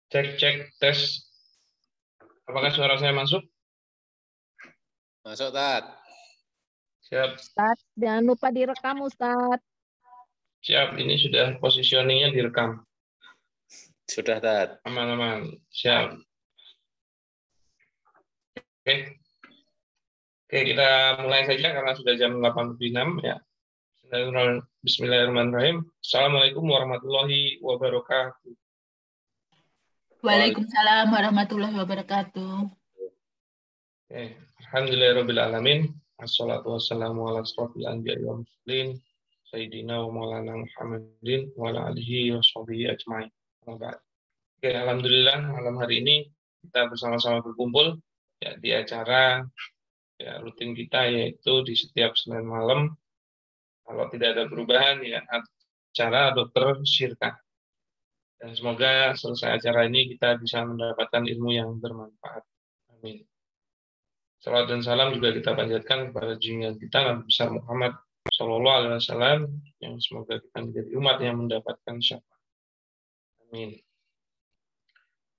Cek tes. Apakah suara saya masuk? Masuk, Tat. Siap. Ustaz, jangan lupa direkam, Ustaz. Siap, ini sudah positioningnya direkam. Sudah, Tat. Aman-aman. Siap. Oke. Oke, kita mulai saja karena sudah jam 8.06 ya. Bismillahirrahmanirrahim. Assalamualaikum warahmatullahi wabarakatuh. Waalaikumsalam warahmatullahi wabarakatuh. Oke. Alhamdulillahirabbil alamin. Wassalatu wassalamu ala asrofil anbiya'i wal mursalin sayyidina wa maulana Muhammadin wa ala alihi washabihi ajmain. Oke, alhamdulillah malam hari ini kita bersama-sama berkumpul ya di acara ya rutin kita, yaitu di setiap Senin malam, kalau tidak ada perubahan ya, acara Dokter Syirkah. Dan semoga selesai acara ini kita bisa mendapatkan ilmu yang bermanfaat. Amin. Salawat dan salam juga kita panjatkan kepada junjungan kita Nabi besar Muhammad Shallallahu Alaihi Wasallam, yang semoga kita menjadi umat yang mendapatkan syafaat. Amin.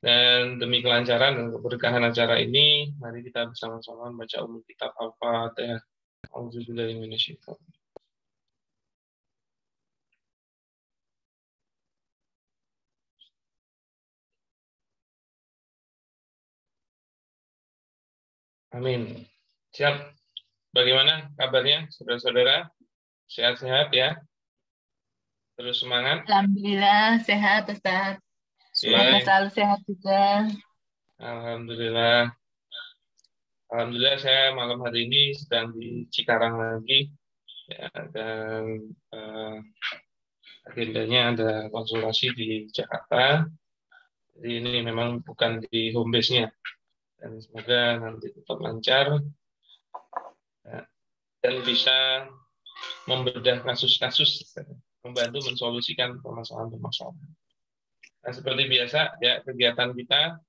Dan demi kelancaran dan keberkahan acara ini, mari kita bersama-sama membaca umum kitab Al-Fatihah. Auzubillahi minasyaitonir rajim. Amin. Siap. Bagaimana kabarnya, saudara-saudara? Sehat-sehat ya? Terus semangat? Alhamdulillah sehat, Ustaz. Semoga Oke. selalu sehat juga. Alhamdulillah. Alhamdulillah saya malam hari ini sedang di Cikarang lagi ya, dan agendanya ada konsultasi di Jakarta. Jadi ini memang bukan di home base-nya, dan semoga nanti tetap lancar ya, dan bisa membedah kasus-kasus, membantu mensolusikan permasalahan-permasalahan. Nah, seperti biasa ya, kegiatan kita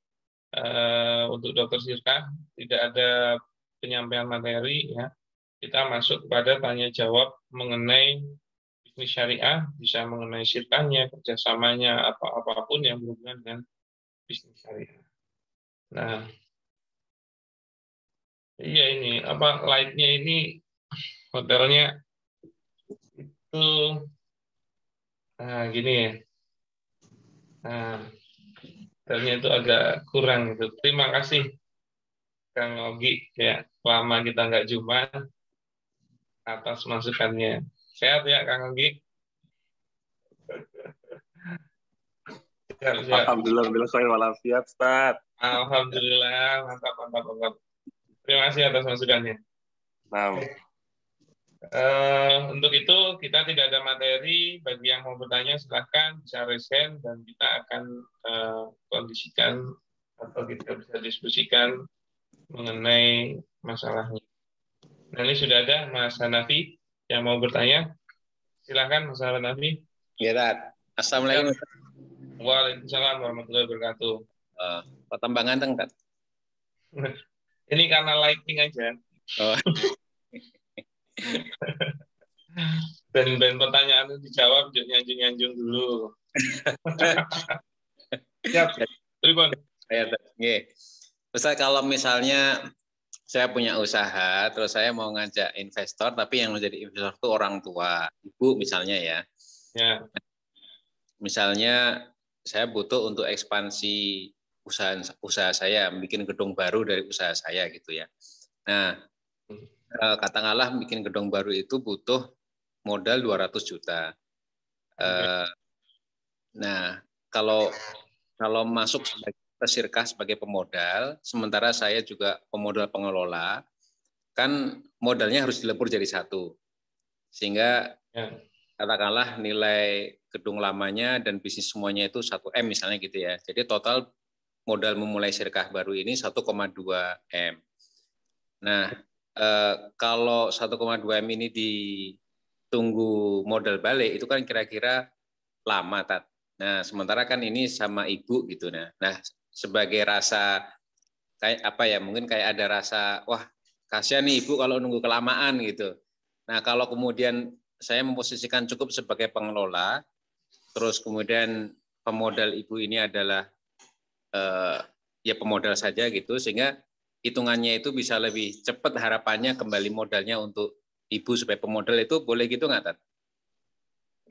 untuk Dokter Syirkah tidak ada penyampaian materi ya. Kita masuk kepada tanya jawab mengenai bisnis syariah, bisa mengenai syirkahnya, kerjasamanya, apapun yang berhubungan dengan bisnis syariah. Nah, iya ini apa light-nya ini hotelnya itu gini ya. Nah, hotelnya itu agak kurang gitu. Terima kasih Kang Ogi ya, lama kita nggak jumpa, atas masukannya. Sehat ya Kang Ogi? Siap. Alhamdulillah khair walafiat, Ustaz. Alhamdulillah, mantap. Terima kasih atas masukannya. Nah, untuk itu kita tidak ada materi. Bagi yang mau bertanya silahkan bisa raise hand dan kita akan kondisikan atau kita bisa diskusikan mengenai masalahnya. Nah, ini sudah ada Mas Hanafi yang mau bertanya. Silahkan Mas Hanafi. Ya, Tat. Assalamualaikum. Waalaikumsalam warahmatullahi wabarakatuh. Tambah ganteng, Tat. Ini karena lighting aja. Oh. Dan pertanyaan itu dijawab, nyanjung dulu. Siap, Tribun. Ya, Ustaz, kalau misalnya saya punya usaha, terus saya mau ngajak investor, tapi yang menjadi investor itu orang tua, ibu misalnya ya. Ya. Misalnya saya butuh untuk ekspansi usaha saya, bikin gedung baru dari usaha saya gitu ya. Nah, katakanlah bikin gedung baru itu butuh modal 200 juta. Nah, kalau masuk ke Syirkah sebagai pemodal, sementara saya juga pemodal pengelola, kan modalnya harus dilebur jadi satu. Sehingga katakanlah nilai gedung lamanya dan bisnis semuanya itu 1 M misalnya gitu ya. Jadi total modal memulai Syirkah baru ini 1,2 M. Nah, kalau 1,2 M ini ditunggu modal balik, itu kan kira-kira lama, Tat. Nah, sementara kan ini sama ibu gitu. Nah, sebagai rasa kayak apa ya? Mungkin kayak ada rasa, wah kasihan nih ibu kalau nunggu kelamaan gitu. Nah, kalau kemudian saya memposisikan cukup sebagai pengelola, terus kemudian pemodal ibu ini adalah ya pemodal saja gitu, sehingga hitungannya itu bisa lebih cepat, harapannya kembali modalnya untuk ibu supaya pemodal itu boleh gitu nggak, Tat?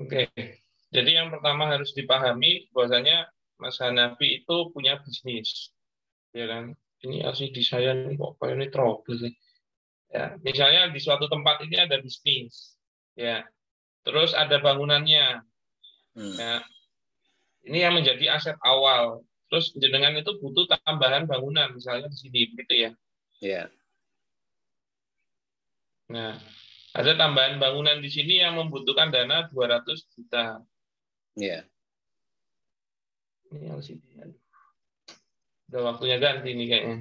Oke. Jadi yang pertama harus dipahami bahwasanya Mas Hanafi itu punya bisnis, ya kan? Ini LCD saya nih kok kayak ini trouble sih. Ya, misalnya di suatu tempat ini ada bisnis, ya. Terus ada bangunannya, ya. Ini yang menjadi aset awal. Terus jenengan itu butuh tambahan bangunan, misalnya di sini, gitu ya. Iya. Nah, ada tambahan bangunan di sini yang membutuhkan dana 200 juta. Iya. Ini LCD. Udah waktunya ganti nih kayaknya.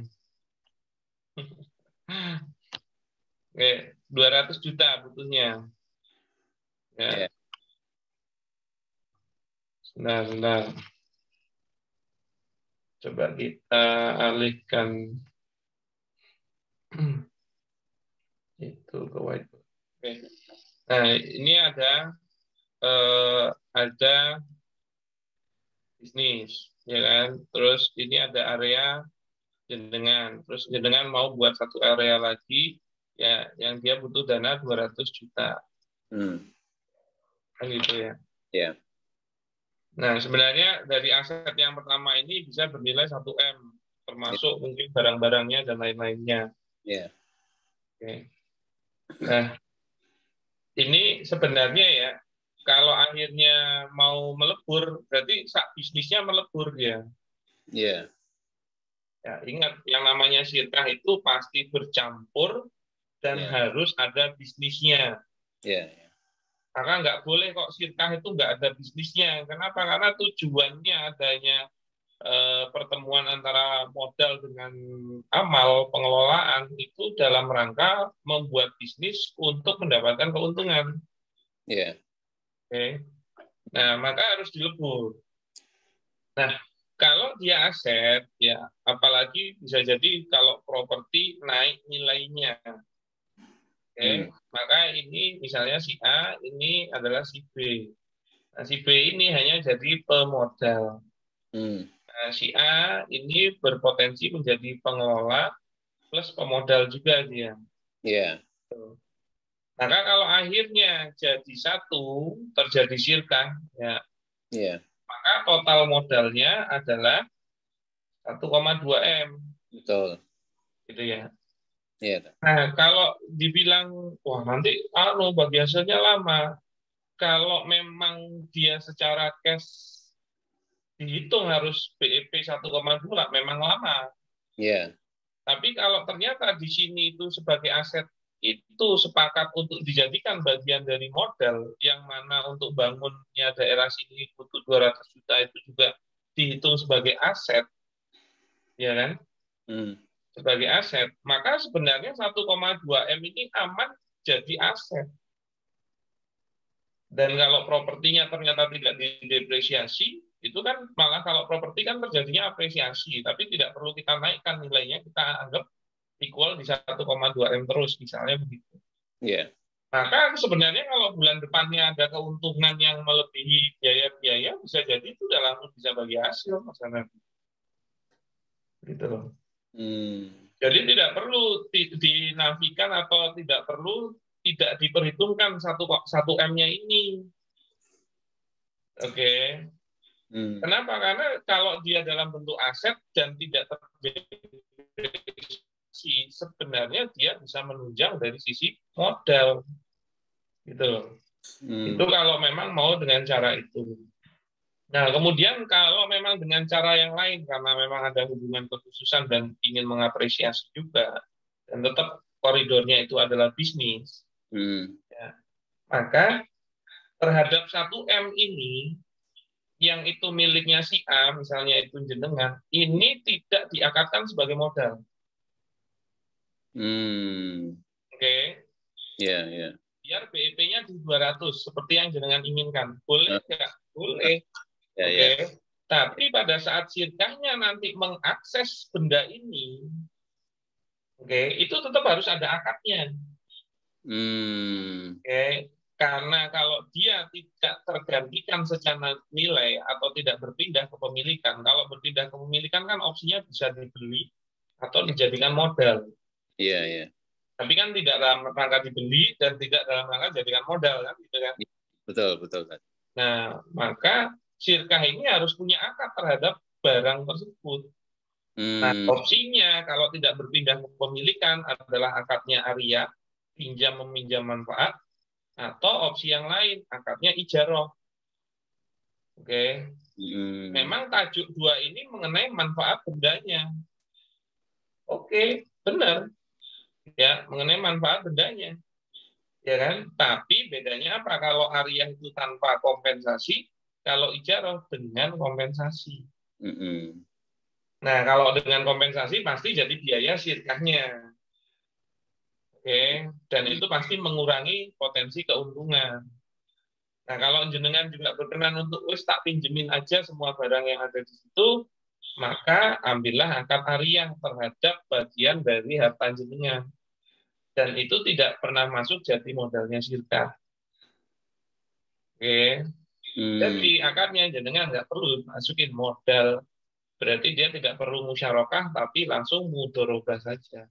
Oke, 200 juta butuhnya. Ya. Iya. Sebentar. Coba kita alihkan itu ke whiteboard. Oke. Nah, ini ada bisnis, ya kan? Terus ini ada area jenengan. Terus jenengan mau buat satu area lagi, ya, yang dia butuh dana 200 juta. Kan gitu ya. Iya. Nah, sebenarnya dari aset yang pertama ini bisa bernilai 1M, termasuk mungkin barang-barangnya dan lain-lainnya. Iya. Oke. Nah, ini sebenarnya ya, kalau akhirnya mau melebur, berarti bisnisnya melebur dia. Iya. Ya, ingat, yang namanya syirkah itu pasti bercampur dan harus ada bisnisnya. Iya. Maka nggak boleh kok syirkah itu nggak ada bisnisnya. Kenapa? Karena tujuannya adanya pertemuan antara modal dengan amal pengelolaan itu dalam rangka membuat bisnis untuk mendapatkan keuntungan. Iya. Oke. Nah, maka harus dilebur. Nah, kalau dia aset, ya apalagi bisa jadi kalau properti naik nilainya. Oke, maka ini misalnya si A, ini adalah si B. Nah, si B ini hanya jadi pemodal. Nah, si A ini berpotensi menjadi pengelola plus pemodal juga dia. Iya. Maka kalau akhirnya jadi satu, terjadi syirkah, ya, maka total modalnya adalah 1,2 M. Betul. Gitu ya. Iya. Nah, kalau dibilang, wah nanti bagi hasilnya lama. Kalau memang dia secara cash dihitung harus BEP 1,2, memang lama. Iya. Tapi kalau ternyata di sini itu sebagai aset itu sepakat untuk dijadikan bagian dari modal, yang mana untuk bangunnya daerah sini butuh 200 juta itu juga dihitung sebagai aset, ya kan? Sebagai aset, maka sebenarnya 1,2 M ini aman jadi aset. Dan kalau propertinya ternyata tidak didepresiasi, itu kan malah kalau properti kan terjadinya apresiasi, tapi tidak perlu kita naikkan nilainya, kita anggap equal di 1,2 M terus, misalnya begitu. Iya. Maka sebenarnya kalau bulan depannya ada keuntungan yang melebihi biaya-biaya, bisa jadi itu udah langsung bisa bagi hasil, Mas Hanafi. Gitu loh. Jadi tidak perlu dinafikan atau tidak diperhitungkan 1 M-nya ini. Oke. Kenapa? Karena kalau dia dalam bentuk aset dan tidak terdepresiasi, sebenarnya dia bisa menunjang dari sisi modal. Gitu loh. Itu kalau memang mau dengan cara itu. Nah, kemudian kalau memang dengan cara yang lain, karena memang ada hubungan kekhususan dan ingin mengapresiasi juga, dan tetap koridornya itu adalah bisnis, ya, maka terhadap 1 M ini, yang itu miliknya si A, misalnya itu jenengan, ini tidak diakatkan sebagai modal. Oke. Iya. Biar BEP-nya di 200, seperti yang jenengan inginkan. Boleh nggak? Boleh. Oke. Tapi pada saat syirkahnya nanti mengakses benda ini, oke, itu tetap harus ada akadnya. Oke. Karena kalau dia tidak tergantikan secara nilai atau tidak berpindah ke pemilikan, kalau berpindah ke pemilikan kan opsinya bisa dibeli atau dijadikan modal. Iya, iya. Tapi kan tidak dalam rangka dibeli dan tidak dalam rangka jadikan modal kan, gitu kan? Betul, betul. Nah, maka syirkah ini harus punya akad terhadap barang tersebut. Nah, opsinya kalau tidak berpindah ke pemilikan adalah akadnya Ariyah, pinjam meminjam manfaat, atau opsi yang lain, akadnya ijarah. Oke. Memang tajuk 2 ini mengenai manfaat bendanya. Oke, benar. Ya, mengenai manfaat bendanya. Ya kan? Tapi bedanya apa? Kalau Ariyah itu tanpa kompensasi, kalau ijarah dengan kompensasi. Nah, kalau dengan kompensasi pasti jadi biaya syirkahnya. Oke, dan itu pasti mengurangi potensi keuntungan. Nah, kalau jenengan juga berkenan untuk tak pinjemin aja semua barang yang ada di situ, maka ambillah akad Ariyah terhadap bagian dari harta jenengan. Dan itu tidak pernah masuk jadi modalnya syirkah. Oke. Jadi akadnya jenengan nggak perlu masukin modal. Berarti dia tidak perlu musyarakah, tapi langsung mudharabah saja.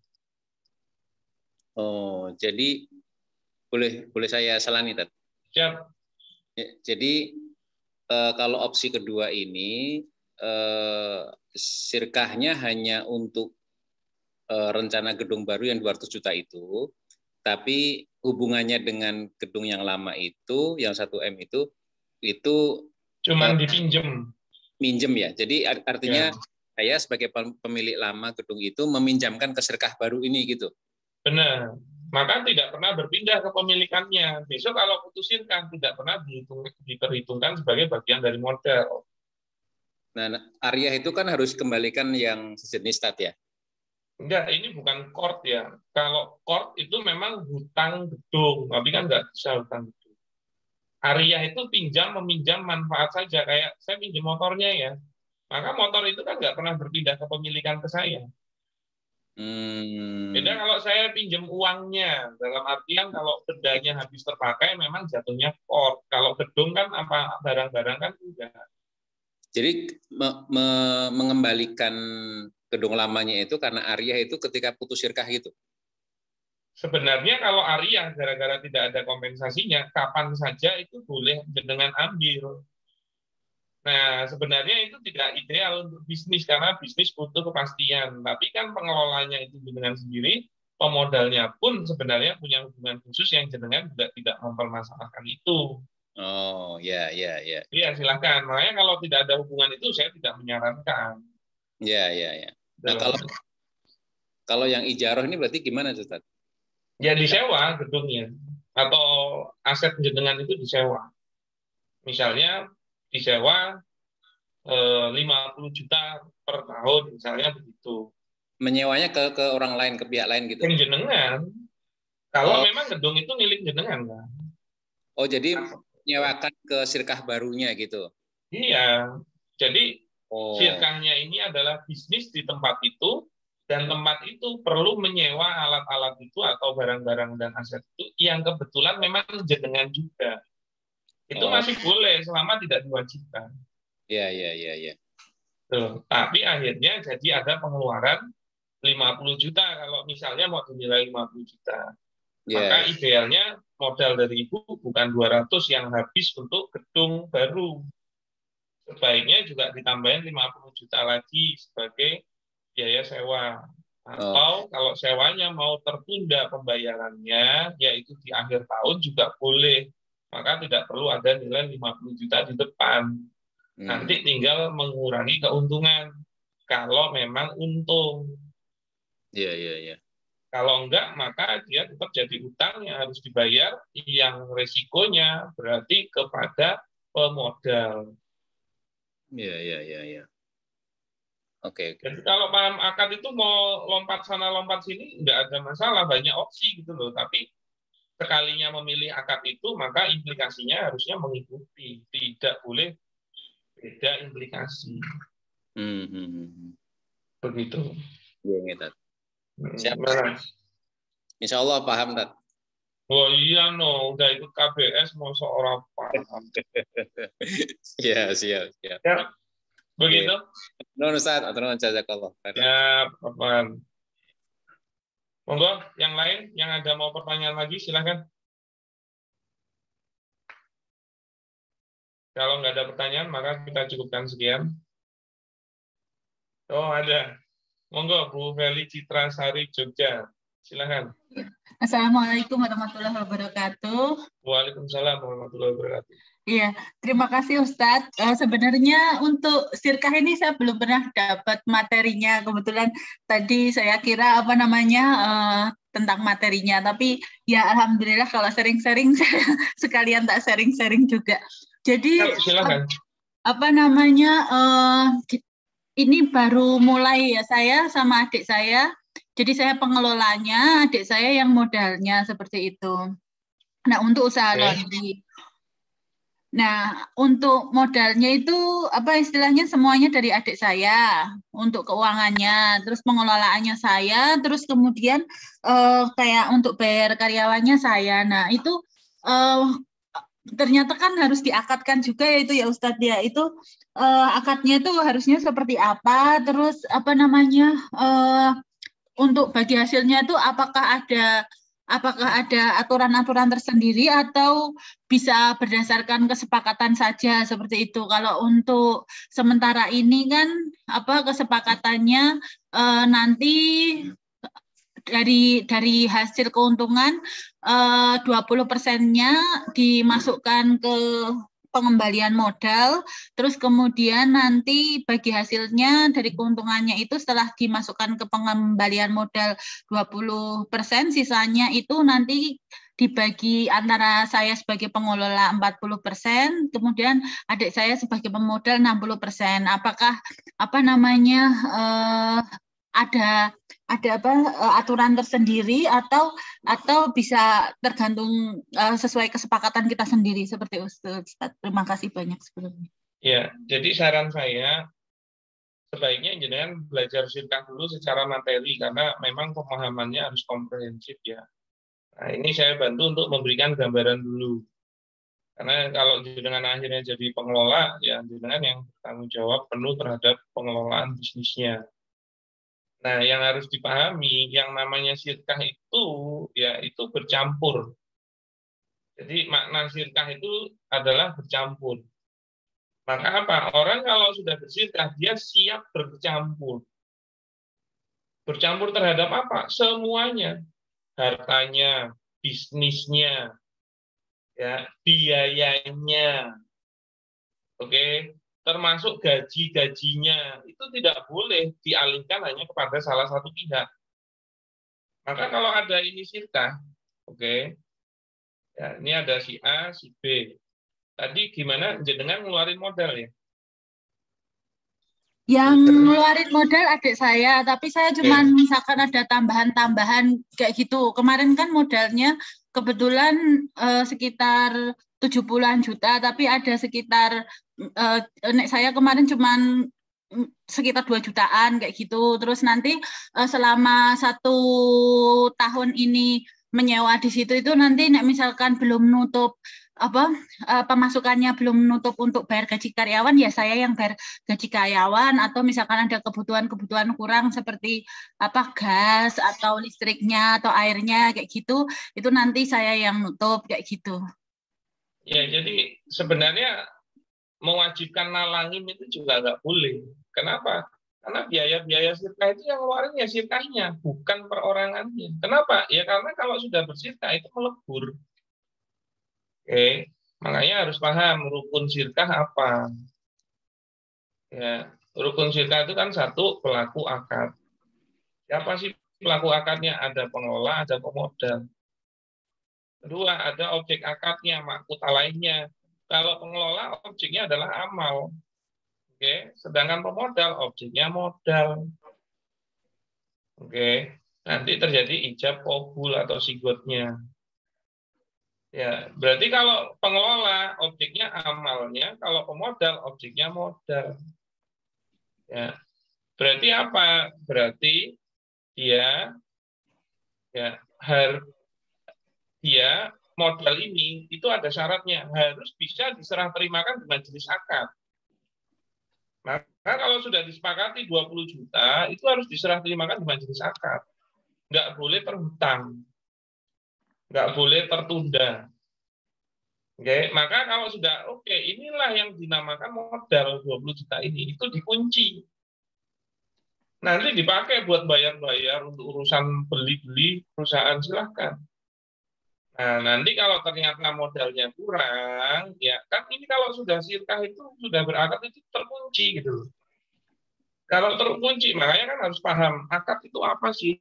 Oh, jadi boleh saya salani, Tat? Siap. Ya, jadi kalau opsi kedua ini sirkahnya hanya untuk rencana gedung baru yang 200 juta itu, tapi hubungannya dengan gedung yang lama itu, yang 1M itu cuman dipinjem. Minjem ya. Jadi artinya saya sebagai pemilik lama gedung itu meminjamkan ke sirkah baru ini gitu. Benar. Maka tidak pernah berpindah ke pemilikannya. Besok kalau putusin kan tidak pernah diperhitungkan sebagai bagian dari modal. Nah, Ariyah itu kan harus kembalikan yang sejenis Tat ya? Enggak, ini bukan court ya. Kalau court itu memang hutang gedung, tapi kan nggak bisa hutang gedung. Ariyah itu pinjam meminjam manfaat saja. Kayak saya pinjam motornya ya. Maka motor itu kan nggak pernah berpindah ke pemilikan ke saya. Beda kalau saya pinjam uangnya, dalam artian kalau bendanya habis terpakai memang jatuhnya court. Kalau gedung kan apa barang-barang kan enggak. Jadi mengembalikan gedung lamanya itu karena Ariyah itu ketika putus sirkah gitu. Sebenarnya kalau Ariyah gara-gara tidak ada kompensasinya, kapan saja itu boleh dengan ambil. Nah, sebenarnya itu tidak ideal untuk bisnis karena bisnis butuh kepastian. Tapi kan pengelolanya itu jenengan sendiri, pemodalnya pun sebenarnya punya hubungan khusus yang jenengan juga tidak mempermasalahkan itu. Oh, ya. Iya, silakan. Makanya kalau tidak ada hubungan itu saya tidak menyarankan. Ya. Nah, kalau yang ijarah ini berarti gimana, Ustaz? Ya disewa gedungnya atau aset jenengan itu disewa. Misalnya disewa 50 juta per tahun misalnya begitu. Menyewanya ke orang lain, ke pihak lain gitu. Yang jenengan. Kalau memang gedung itu milik jenengan kan. Oh, jadi menyewakan ke sirkah barunya gitu. Iya. Jadi sirkahnya ini adalah bisnis di tempat itu dan tempat itu perlu menyewa alat-alat itu atau barang-barang dan aset itu yang kebetulan memang jenengan juga. Itu masih boleh selama tidak diwajibkan. Iya. Tuh. Tapi akhirnya jadi ada pengeluaran 50 juta kalau misalnya mau dinilai 50 juta. Maka idealnya modal dari ibu bukan 200 yang habis untuk gedung baru. Sebaiknya juga ditambahin 50 juta lagi sebagai biaya sewa. Atau kalau sewanya mau tertunda pembayarannya, yaitu di akhir tahun juga boleh. Maka tidak perlu ada nilai 50 juta di depan. Nanti tinggal mengurangi keuntungan. Kalau memang untung. Iya. Kalau enggak, maka dia tetap jadi utang yang harus dibayar, yang resikonya berarti kepada pemodal. Iya. Oke. Jadi kalau paham akad itu mau lompat sana lompat sini, enggak ada masalah, banyak opsi gitu loh. Tapi sekalinya memilih akad itu, maka implikasinya harusnya mengikuti. Tidak boleh beda implikasi. Begitu. Iya, Tat. Siap. Mana? Insya Allah paham, Tat. Oh iya no, udah ikut KBS mau seorang paham. Iya, siap. Ya, begitu. Nuhun Ustaz, atur jazakallah. Ya, Bapak. Monggo, yang lain yang ada mau pertanyaan lagi silahkan. Kalau nggak ada pertanyaan, maka kita cukupkan sekian. Oh, ada. Monggo, Bu Feli Citra Sari, Jogja. Silahkan. Assalamualaikum warahmatullahi wabarakatuh. Waalaikumsalam warahmatullahi wabarakatuh. Iya, terima kasih Ustadz. Sebenarnya untuk sirkah ini saya belum pernah dapat materinya. Kebetulan tadi saya kira tentang materinya, tapi ya alhamdulillah kalau sharing-sharing saya sekalian tak sharing-sharing juga. Jadi Silakan. ini baru mulai ya saya sama adik saya. Jadi saya pengelolanya, adik saya yang modalnya seperti itu. Nah, untuk usaha laundry. Nah, untuk modalnya itu istilahnya semuanya dari adik saya untuk keuangannya, terus pengelolaannya saya, terus kemudian kayak untuk bayar karyawannya saya. Nah, itu ternyata kan harus diakadkan juga ya itu ya Ustadz ya. Itu akadnya itu harusnya seperti apa, terus untuk bagi hasilnya itu apakah ada aturan-aturan tersendiri atau bisa berdasarkan kesepakatan saja seperti itu. Kalau untuk sementara ini kan kesepakatannya nanti dari hasil keuntungan 20%-nya dimasukkan ke pengembalian modal, terus kemudian nanti bagi hasilnya dari keuntungannya itu setelah dimasukkan ke pengembalian modal 20%, sisanya itu nanti dibagi antara saya sebagai pengelola 40%, kemudian adik saya sebagai pemodal 60%. Apakah ada aturan tersendiri atau bisa tergantung sesuai kesepakatan kita sendiri seperti Ustaz. Terima kasih banyak sebelumnya. Ya, jadi saran saya sebaiknya jenengan belajar sirkah dulu secara materi karena memang pemahamannya harus komprehensif ya. Nah, ini saya bantu untuk memberikan gambaran dulu. Karena kalau jenengan akhirnya jadi pengelola, ya jenengan yang bertanggung jawab penuh terhadap pengelolaan bisnisnya. Nah, yang harus dipahami, yang namanya sirkah itu, ya itu bercampur. Jadi makna sirkah itu adalah bercampur. Maka apa? Orang kalau sudah bersirkah, dia siap bercampur. Bercampur terhadap apa? Semuanya. Hartanya, bisnisnya, ya, biayanya, oke, termasuk gaji-gajinya. Itu tidak boleh dialihkan hanya kepada salah satu pihak. Maka kalau ada ini sirkah, oke, ya, ini ada si A, si B. Tadi gimana jenengan ngeluarin modal ya? Yang ngeluarin modal adik saya, tapi saya cuma misalkan ada tambahan-tambahan kayak gitu. Kemarin kan modalnya kebetulan sekitar 70-an juta, tapi ada sekitar saya kemarin cuma sekitar 2 jutaan kayak gitu. Terus nanti selama 1 tahun ini menyewa di situ itu nanti misalkan belum nutup pemasukannya belum nutup untuk bayar gaji karyawan, ya saya yang bayar gaji karyawan, atau misalkan ada kebutuhan-kebutuhan kurang seperti gas atau listriknya atau airnya kayak gitu, itu nanti saya yang nutup kayak gitu. Ya, jadi sebenarnya mewajibkan nalangin itu juga nggak boleh. Kenapa? Karena biaya-biaya sirkah itu yang ngeluarin ya sirkahnya, bukan perorangannya. Kenapa? Ya karena kalau sudah bersirkah itu melebur. Oke, makanya harus paham rukun sirkah apa. Ya, rukun sirkah itu kan satu, pelaku akad. Siapa sih pelaku akadnya? Ada pengelola, ada pemodal. Kedua, ada objek akadnya, mahkota lainnya. Kalau pengelola, objeknya adalah amal. Oke, sedangkan pemodal, objeknya modal. Oke, nanti terjadi ijab qabul atau sigotnya. Ya, berarti kalau pengelola objeknya amalnya, kalau pemodal objeknya modal. Ya, berarti apa? Berarti dia dia modal ini itu ada syaratnya, harus bisa diserah terimakan di majelis akad. Maka kalau sudah disepakati 20 juta, itu harus diserah terimakan di majelis akad. Nggak boleh terhutang. Nggak boleh tertunda. Oke, maka kalau sudah inilah yang dinamakan modal 20 juta ini, itu dikunci. Nanti dipakai buat bayar-bayar untuk urusan beli-beli perusahaan, silahkan. Nah, nanti kalau ternyata modalnya kurang, ya kan ini kalau sudah sirkah itu sudah berakad itu terkunci gitu loh. Kalau terkunci, makanya kan harus paham akad itu apa sih.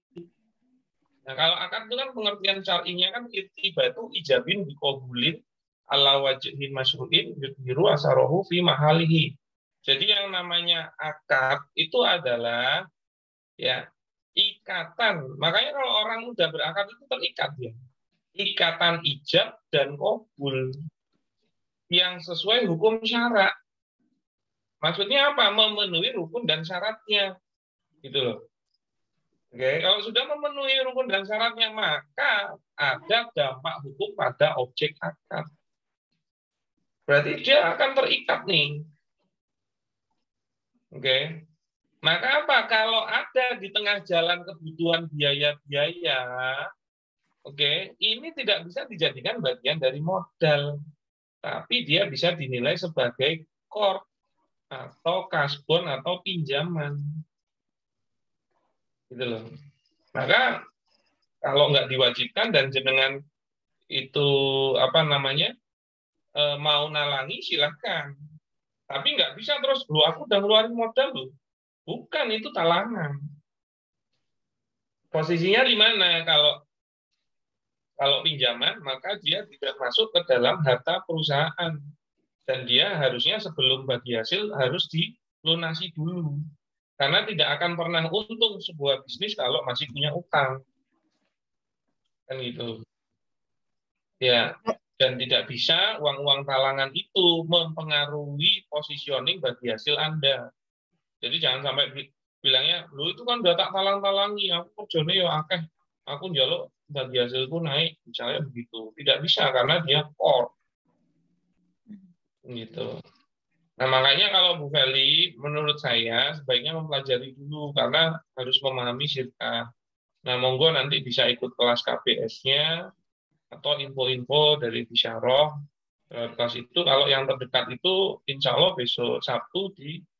Nah, kalau akad itu kan pengertian syar'inya kan irtibatu ijabin biqabulin ala wajhin masyru'in yudhiru asarohu fi mahalihi. Jadi yang namanya akad itu adalah ya ikatan. Makanya kalau orang udah berakad itu terikat ya. Ikatan ijab dan qabul yang sesuai hukum syarak. Maksudnya apa? Memenuhi rukun dan syaratnya. Gitu loh. Oke, kalau sudah memenuhi rukun dan syaratnya, maka ada dampak hukum pada objek akad. Berarti dia akan terikat nih. Oke. Maka apa? Kalau ada di tengah jalan kebutuhan biaya-biaya, ini tidak bisa dijadikan bagian dari modal, tapi dia bisa dinilai sebagai qard atau kasbon atau pinjaman, gitu loh. Maka kalau nggak diwajibkan dan jenengan itu mau nalangi silahkan, tapi nggak bisa terus aku udah ngeluarin modal loh, bukan, itu talangan. Posisinya di mana? Kalau pinjaman, maka dia tidak masuk ke dalam harta perusahaan. Dan dia harusnya sebelum bagi hasil harus dilunasi dulu. Karena tidak akan pernah untung sebuah bisnis kalau masih punya utang. Kan gitu. Ya, dan tidak bisa uang-uang talangan itu mempengaruhi positioning bagi hasil Anda. Jadi jangan sampai bilangnya, lu itu kan udah tak talang-talangi, aku kerjanya ya akeh, aku njaluk bagi hasilku naik, misalnya begitu. Tidak bisa karena dia core. Gitu. Nah, makanya kalau Bu Feli, menurut saya sebaiknya mempelajari dulu karena harus memahami sirkah. Nah, monggo nanti bisa ikut kelas KBS-nya atau info-info dari Bisyarah. Kelas itu kalau yang terdekat itu insya Allah besok Sabtu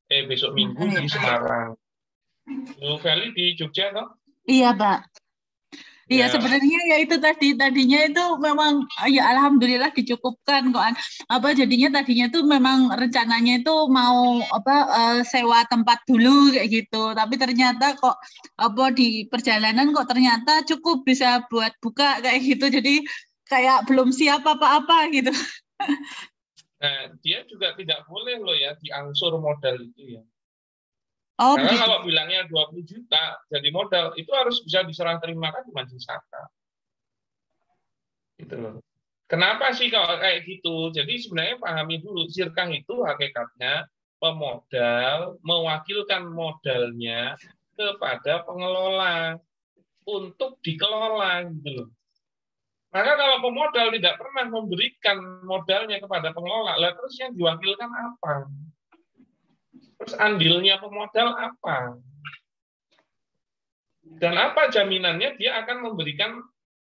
besok Minggu di Semarang. Bu Feli di Jogja toh? Iya, Pak. Iya, Ya. sebenarnya ya itu tadinya itu memang ya alhamdulillah dicukupkan kok. Jadinya tadinya tuh memang rencananya itu mau sewa tempat dulu kayak gitu. Tapi ternyata kok di perjalanan kok ternyata cukup bisa buat buka kayak gitu. Jadi kayak belum siap apa-apa gitu. Nah, dia juga tidak boleh loh ya diangsur modal itu ya. Oh, Karena begitu. kalau bilangnya 20 juta jadi modal, itu harus bisa diserah terimakan di majelis akad. Gitu loh. Kenapa sih kalau kayak gitu? Jadi sebenarnya pahami dulu, sirkah itu hakikatnya pemodal mewakilkan modalnya kepada pengelola untuk dikelola gitu loh. Maka kalau pemodal tidak pernah memberikan modalnya kepada pengelola, lah terus yang diwakilkan apa? Terus andilnya pemodal apa? Dan apa jaminannya dia akan memberikan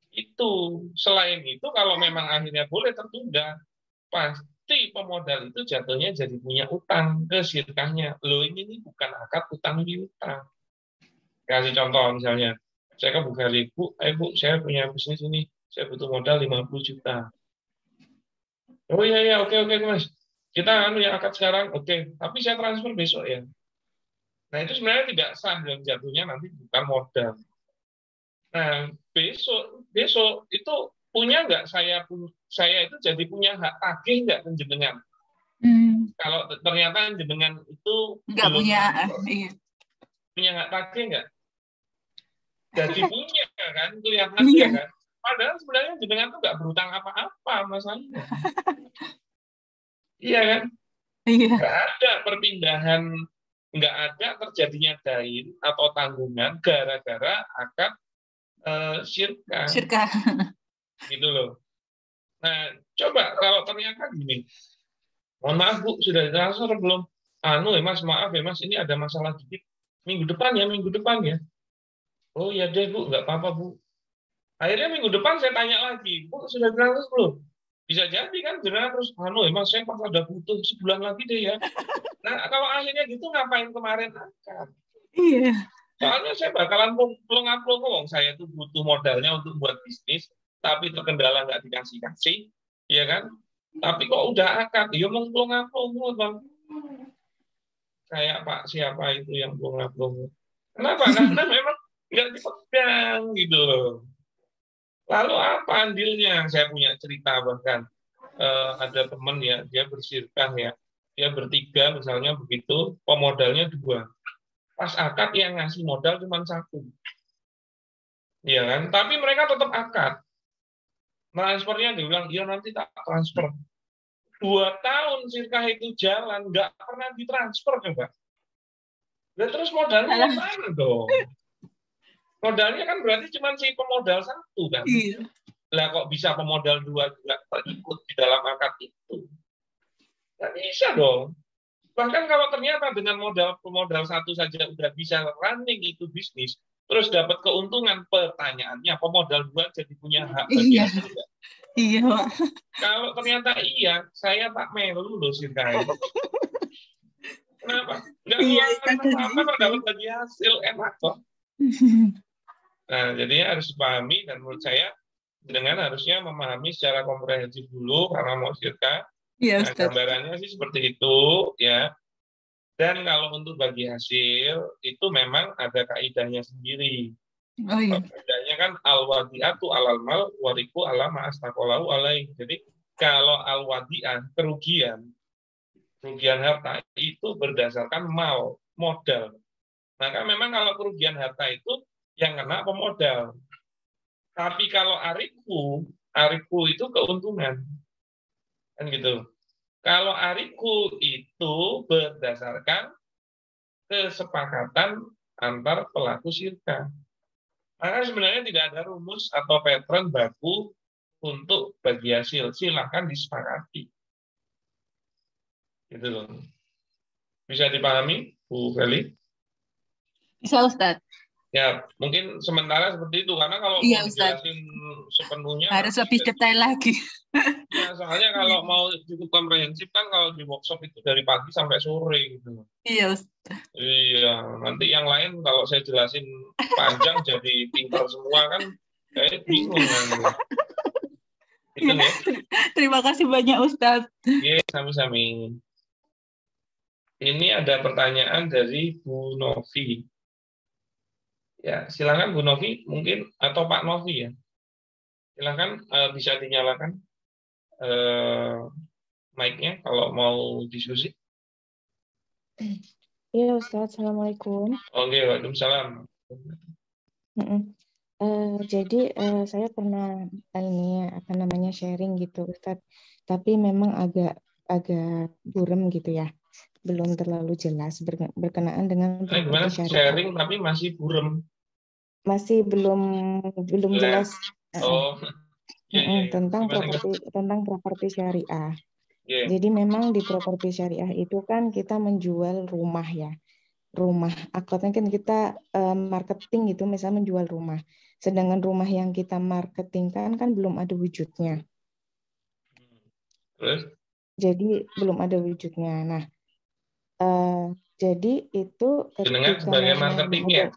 itu? Selain itu, kalau memang akhirnya boleh tertunda, pasti pemodal itu jatuhnya jadi punya utang ke sirkahnya. Loh, ini bukan akad utang piutang. Kasih contoh misalnya, saya ke Bu Gali, Bu, saya punya bisnis ini, saya butuh modal 50 juta. Oh iya, oke Mas. Kita akad sekarang, oke. Tapi saya transfer besok ya. Nah, itu sebenarnya tidak sah dan jatuhnya nanti bukan modal. Nah, besok itu punya nggak saya itu jadi punya hak tagih nggak jenengan? Kalau ternyata jenengan itu nggak belum punya hak tagih nggak? Jadi punya kan, kelihatannya kan. Padahal sebenarnya jenengan itu nggak berutang apa-apa masalahnya. Iya kan? Iya. Nggak ada perpindahan, nggak ada terjadinya dain atau tanggungan gara-gara akad sirkah. Gitu loh. Nah, coba kalau ternyata gini, mohon maaf Bu, sudah ditransfer belum? Mas, maaf ya Mas, ini ada masalah dikit. Minggu depan ya. Oh ya deh Bu, nggak apa-apa Bu. Akhirnya minggu depan saya tanya lagi, Bu, sudah ditransfer belum? Bisa jadi kan, terus, Mas, saya pas ada butuh sebulan lagi deh ya. Nah, kalau akhirnya gitu, ngapain kemarin angkat? Iya. Soalnya saya bakalan plong-plong, saya tuh butuh modalnya untuk buat bisnis, tapi terkendala nggak dikasih-kasih, ya kan? Tapi kok udah akad, ya mau plong-plong, Bang. Kayak Pak siapa itu yang plong-plong. Kenapa? Karena memang nggak dipegang gitu loh. Lalu apa andilnya? Saya punya cerita bahkan ada teman ya, dia bersirkah ya, dia bertiga misalnya begitu, pemodalnya 2. Pas akad yang ngasih modal cuma 1. Iya kan? Tapi mereka tetap akad. Transfernya dibilang, iya nanti tak transfer. 2 tahun sirkah itu jalan, nggak pernah ditransfer coba. Nah, terus modalnya yang mana dong? Modalnya kan berarti cuma si pemodal 1 kan? Iya. Lah kok bisa pemodal 2 juga terikut di dalam akad itu? Nggak bisa dong. Bahkan kalau ternyata dengan pemodal 1 saja udah bisa running itu bisnis, terus dapat keuntungan, pertanyaannya pemodal 2 jadi punya hak bagian juga. Iya, Pak. Kalau ternyata iya, saya tak melu loh sih guys. Kenapa? Nggak ngeluarin apa-apa kok dapat bagi hasil, enak kok. Nah, jadi harus dipahami, dan menurut saya dengan harusnya memahami secara komprehensif dulu karena mau sirka. Iya, Nah, gambarannya sih seperti itu ya. Dan kalau untuk bagi hasil itu memang ada kaidahnya sendiri. Oh iya. Kaidahnya kan al-wadi'atu alal mal wariku ala ma'astaqalahu alaih. Jadi kalau al-wadi'ah kerugian harta itu berdasarkan modal. Maka memang kalau kerugian harta itu yang kena pemodal. Tapi kalau ariku itu keuntungan. Kan gitu. Kalau ariku itu berdasarkan kesepakatan antar pelaku sirka. Maka sebenarnya tidak ada rumus atau pattern baku untuk bagi hasil. Silakan disepakati. Gitu loh. Bisa dipahami, Bu Feli? Bisa, Ustadz. Ya, mungkin sementara seperti itu. Karena kalau mau dijelasin sepenuhnya harus lebih detail lagi. Ya, soalnya kalau mau cukup komprehensif kan kalau di workshop itu dari pagi sampai sore gitu. Iya, Ustaz. Iya, nanti yang lain kalau saya jelasin panjang jadi pintar semua kan kayak bingung kan. Gitu ya. Terima kasih banyak Ustaz. Iya, sami-sami. Ini ada pertanyaan dari Bu Novi. Ya, silakan Bu Novi mungkin atau Pak Novi ya. Silakan bisa dinyalakan mic-nya kalau mau diskusi. Iya Ustaz, Assalamualaikum. Oke, waalaikumsalam. Jadi saya pernah sharing gitu Ustaz, tapi memang agak buram gitu ya, belum terlalu jelas berkenaan dengan properti syariah. Sharing tapi masih buram. Masih belum jelas. Oh. Tentang properti syariah. Jadi memang di properti syariah itu kan kita menjual rumah ya. Rumah akadnya kan kita marketing gitu, misalnya menjual rumah. Sedangkan rumah yang kita marketingkan kan belum ada wujudnya. Jadi belum ada wujudnya. Nah, jadi itu ketika sebagai marketingnya.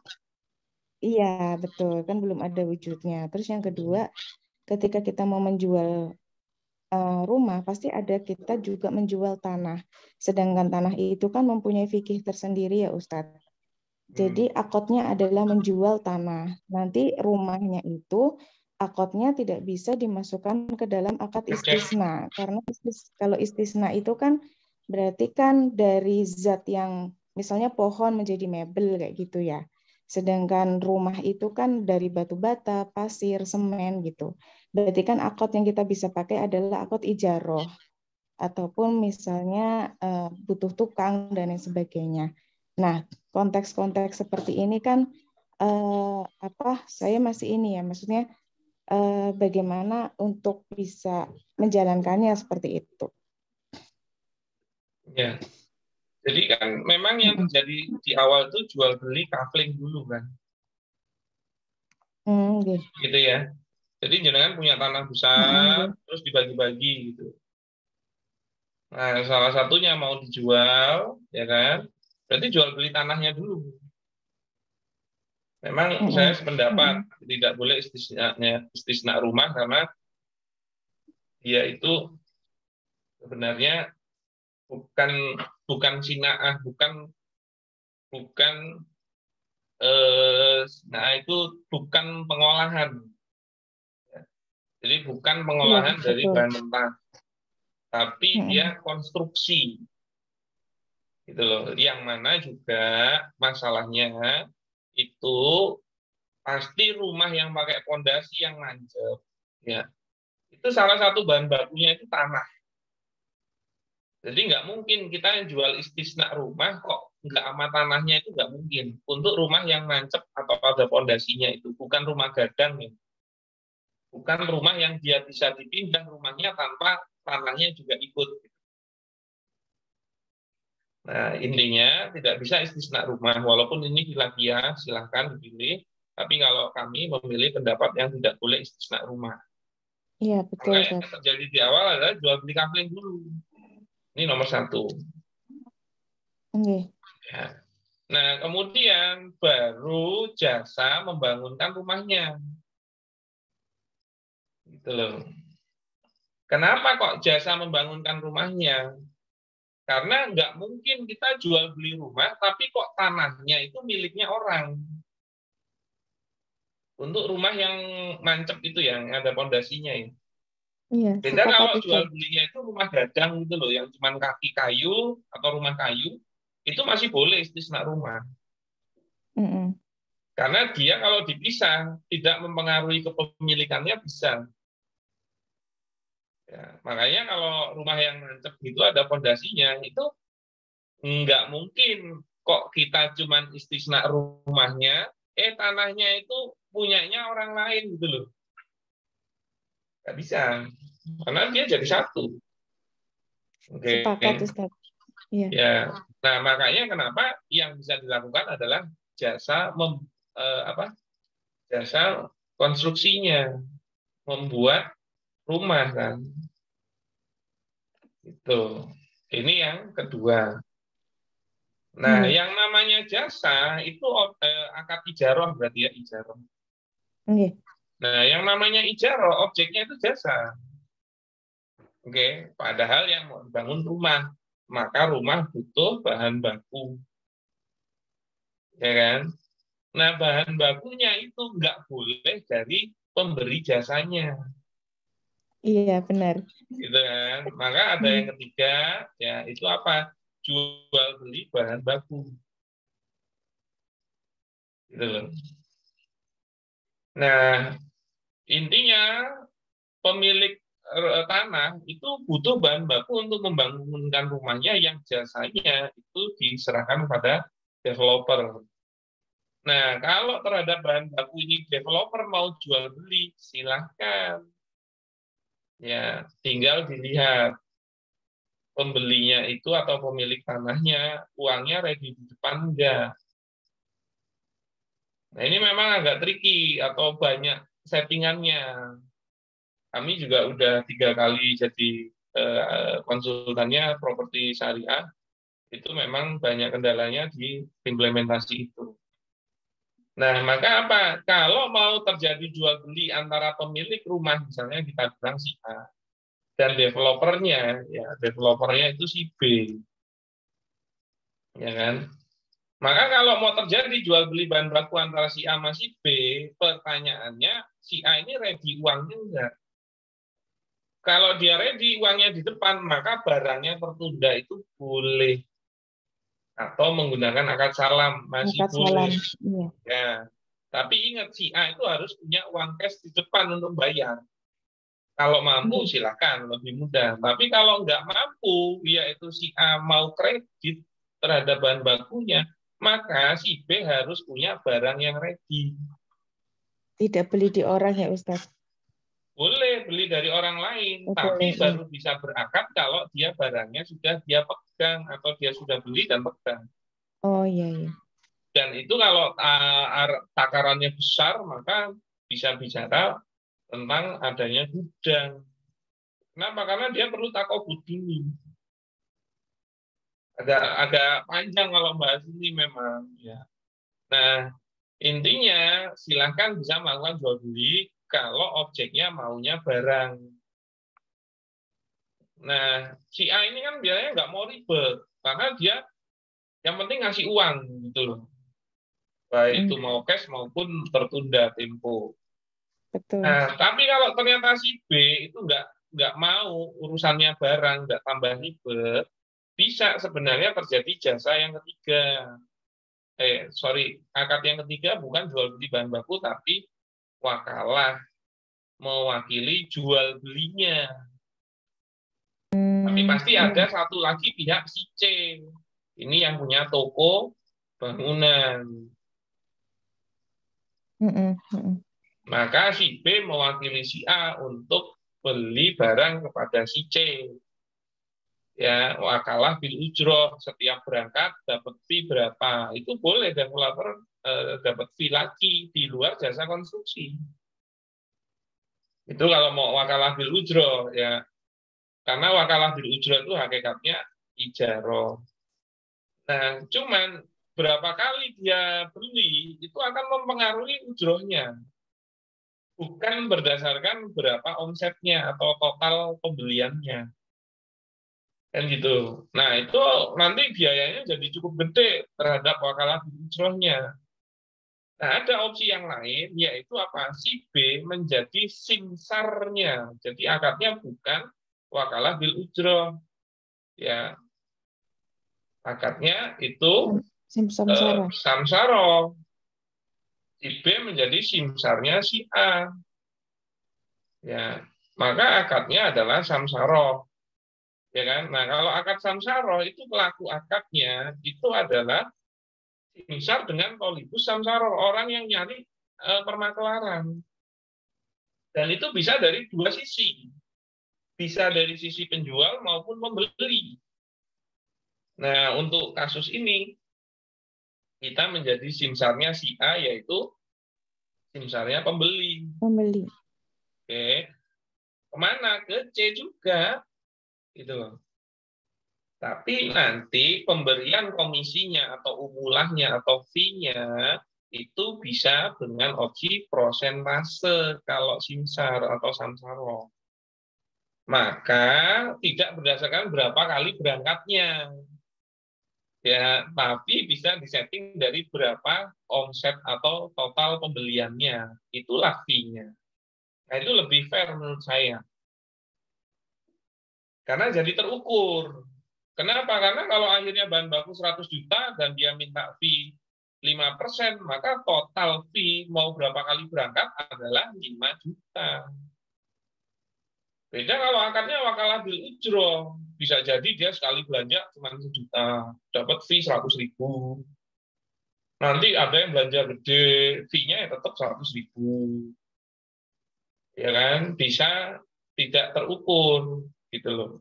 Iya, betul. Kan belum ada wujudnya. Terus yang kedua, ketika kita mau menjual rumah, pasti ada kita juga menjual tanah. Sedangkan tanah itu kan mempunyai fikih tersendiri ya Ustadz. Jadi akadnya adalah menjual tanah. Nanti rumahnya itu akadnya tidak bisa dimasukkan ke dalam akad istisna. Karena kalau istisna itu kan berarti kan dari zat yang misalnya pohon menjadi mebel kayak gitu ya. Sedangkan rumah itu kan dari batu bata, pasir, semen gitu. Berarti kan akad yang kita bisa pakai adalah akad ijaroh. Ataupun misalnya butuh tukang dan lain sebagainya. Nah, konteks-konteks seperti ini kan saya masih ini ya, maksudnya bagaimana untuk bisa menjalankannya seperti itu. Ya, jadi kan memang yang terjadi di awal itu jual beli kafling dulu kan, gitu ya. Jadi jenengan punya tanah besar, terus dibagi-bagi gitu. Nah, salah satunya mau dijual, ya kan? Berarti jual beli tanahnya dulu. Memang saya sependapat tidak boleh istisna rumah karena dia itu sebenarnya bukan sinaah, nah itu bukan pengolahan. Jadi bukan pengolahan dari bahan mentah, tapi dia konstruksi, gitu loh. Yang mana juga masalahnya itu pasti rumah yang pakai pondasi yang nancep, ya. Itu salah satu bahan bakunya itu tanah. Jadi nggak mungkin kita jual istisna rumah kok nggak sama tanahnya, itu nggak mungkin. Untuk rumah yang nancep atau ada pondasinya itu, bukan rumah gadang ya. Bukan rumah yang dia bisa dipindah rumahnya tanpa tanahnya juga ikut. Nah, intinya tidak bisa istisna rumah. Walaupun ini khilafiyah, silahkan dipilih. Tapi kalau kami memilih pendapat yang tidak boleh istisna rumah. Iya, betul. Maka yang terjadi di awal adalah jual beli kafling dulu. Ini nomor satu. Ya. Nah, kemudian baru jasa membangunkan rumahnya. Gitu loh. Kenapa kok jasa membangunkan rumahnya? Karena nggak mungkin kita jual beli rumah, tapi kok tanahnya itu miliknya orang. Untuk rumah yang nancep itu yang ada pondasinya ya. Iya, beda kalau jual belinya itu rumah gadang gitu loh, yang cuma kaki kayu atau rumah kayu, itu masih boleh istisna rumah. Karena dia kalau dipisah tidak mempengaruhi kepemilikannya bisa. Ya, makanya kalau rumah yang nancep gitu ada pondasinya, itu nggak mungkin kok kita cuma istisna rumahnya, tanahnya itu punyanya orang lain gitu loh. Nggak bisa, karena dia jadi satu. Oke. Sepakat, Ustaz. Ya. Ya, nah makanya kenapa yang bisa dilakukan adalah jasa jasa konstruksinya, membuat rumah kan. Itu. Ini yang kedua. Nah, yang namanya jasa itu akad ijaroh berarti ya, ijaroh. Nah, yang namanya ijaroh objeknya itu jasa. Oke, padahal yang mau dibangun rumah, maka rumah butuh bahan baku. Ya kan? Nah, bahan bakunya itu nggak boleh dari pemberi jasanya. Iya, benar. Gitu kan? Maka ada yang ketiga, ya itu apa? Jual beli bahan baku. Gitu loh. Nah, intinya pemilik tanah itu butuh bahan baku untuk membangunkan rumahnya yang jasanya itu diserahkan pada developer. Nah, kalau terhadap bahan baku ini developer mau jual beli, silahkan. Ya, tinggal dilihat pembelinya itu atau pemilik tanahnya uangnya ready di depan enggak. Nah, ini memang agak tricky atau banyak settingannya. Kami juga udah 3 kali jadi konsultannya properti syariah. Itu memang banyak kendalanya di implementasi itu. Nah, maka apa? Kalau mau terjadi jual beli antara pemilik rumah, misalnya kita bilang si A, dan developernya, ya developernya itu si B, ya kan? Maka kalau mau terjadi jual beli bahan baku antara si A sama si B, pertanyaannya si A ini ready uangnya enggak? Kalau dia ready uangnya di depan, maka barangnya tertunda itu boleh. Atau menggunakan akad salam masih boleh. Iya. Ya. Tapi ingat si A itu harus punya uang cash di depan untuk bayar. Kalau mampu silakan lebih mudah. Tapi kalau nggak mampu, yaitu si A mau kredit terhadap bahan bakunya, maka si B harus punya barang yang ready. Tidak beli di orang ya, Ustaz? Boleh beli dari orang lain, Oh, tapi boleh. baru bisa berakad kalau dia barangnya sudah dia pegang atau dia sudah beli dan pegang. Oh iya iya. Dan itu kalau takarannya besar, maka bisa bicara tentang adanya gudang. Kenapa? Karena dia perlu takobut dulu. Agak panjang kalau bahas ini memang. Ya. Nah, intinya silahkan bisa melakukan jual beli kalau objeknya maunya barang. Nah, si A ini kan biasanya nggak mau ribet, karena dia yang penting ngasih uang gitu loh. Baik itu mau cash maupun tertunda tempo. Betul. Nah, tapi kalau ternyata si B itu nggak mau urusannya barang, nggak tambah ribet, bisa sebenarnya terjadi jasa yang ketiga. Akad yang ketiga bukan jual beli bahan baku, tapi wakalah mewakili jual belinya. Tapi pasti ada satu lagi pihak si C. Ini yang punya toko bangunan. Maka si B mewakili si A untuk beli barang kepada si C. Ya, wakalah bil ujroh, setiap berangkat dapat fee berapa. Itu boleh developer dapat fee lagi di luar jasa konstruksi. Itu kalau mau wakalah bil ujroh ya. Karena wakalah bil ujroh itu hakikatnya ijaroh. Nah, cuman berapa kali dia beli itu akan mempengaruhi ujrohnya. Bukan berdasarkan berapa omsetnya atau total pembeliannya. Kan gitu. Nah, itu nanti biayanya jadi cukup gede terhadap wakalah bil ujrohnya. Nah, ada opsi yang lain, yaitu apa? Si B menjadi simsarnya. Jadi akadnya bukan wakalah bil ujroh. Ya, akadnya itu samsaro. Si B menjadi simsarnya si A. Ya, maka akadnya adalah samsaro. Ya kan? Nah, kalau akad samsaro itu pelaku akadnya itu adalah simsar dengan polibus samsaro, orang yang nyari permakelaran. Dan itu bisa dari dua sisi. Bisa dari sisi penjual maupun pembeli. Nah, untuk kasus ini kita menjadi simsarnya si A, yaitu simsarnya pembeli. Oke. Kemana? Ke C juga. Gitu loh. Tapi nanti pemberian komisinya atau umulahnya atau fee-nya itu bisa dengan opsi prosentase kalau simsar atau samsaro. Maka tidak berdasarkan berapa kali berangkatnya. Ya, tapi bisa disetting dari berapa omset atau total pembeliannya. Itulah fee-nya. Nah, itu lebih fair menurut saya. Karena jadi terukur. Kenapa? Karena kalau akhirnya bahan baku 100 juta dan dia minta fee 5%, maka total fee mau berapa kali berangkat adalah 5 juta. Beda kalau akadnya wakalah bil ujroh. Bisa jadi dia sekali belanja cuma 1 juta, dapat fee 100.000. Nanti ada yang belanja gede, fee-nya ya tetap 100.000. Ya kan? Bisa tidak terukur gitu loh.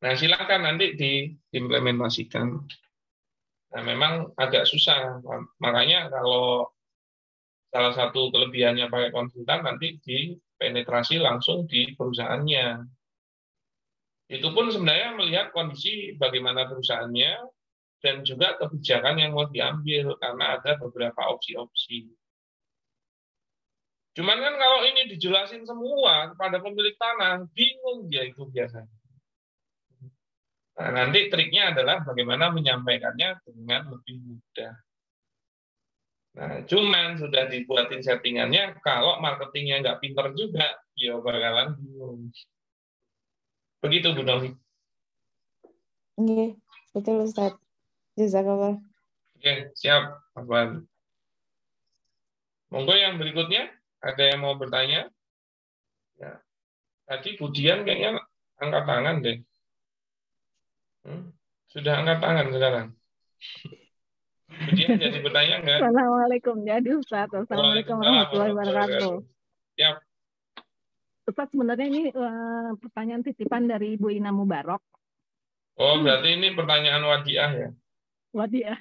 Nah, silakan nanti diimplementasikan. Nah, memang agak susah. Makanya kalau salah satu kelebihannya pakai konsultan nanti dipenetrasi langsung di perusahaannya. Itu pun sebenarnya melihat kondisi bagaimana perusahaannya dan juga kebijakan yang mau diambil karena ada beberapa opsi-opsi. Cuman kan kalau ini dijelasin semua kepada pemilik tanah, bingung dia itu biasanya. Nah, nanti triknya adalah bagaimana menyampaikannya dengan lebih mudah. Nah, cuman sudah dibuatin settingannya, kalau marketingnya nggak pinter juga, ya bakalan bingung. Begitu, Bu Novi. Iya, betul Ustaz. Jazakallah. Oke, siap, Afwan. Monggo yang berikutnya, ada yang mau bertanya? Ya. Tadi Bu Dian kayaknya angkat tangan deh. Sudah angkat tangan sekarang. Bu Dian jadi bertanya nggak? Assalamualaikum. Jadi Ustaz. Assalamualaikum warahmatullahi wabarakatuh. Siap. Ustaz, sebenarnya ini pertanyaan titipan dari Ibu Ina Mubarok. Oh, berarti ini pertanyaan Wadiah ya? Wadiah.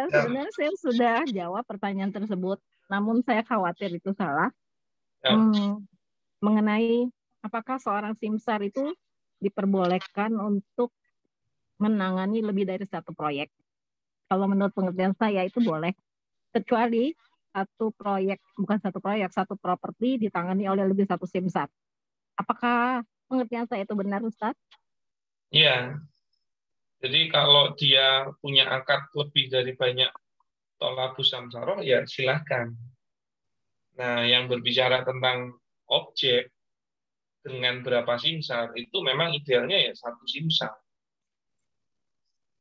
Sebenarnya saya sudah jawab pertanyaan tersebut, namun saya khawatir itu salah. Mengenai apakah seorang simsar itu diperbolehkan untuk menangani lebih dari satu proyek. Kalau menurut pengertian saya itu boleh, kecuali satu properti ditangani oleh lebih satu simsar. Apakah pengertian saya itu benar, Ustaz? Iya. Jadi kalau dia punya akad lebih dari banyak tolabus samsaroh, ya silahkan. Nah, yang berbicara tentang objek dengan berapa simsar, itu memang idealnya ya satu simsar.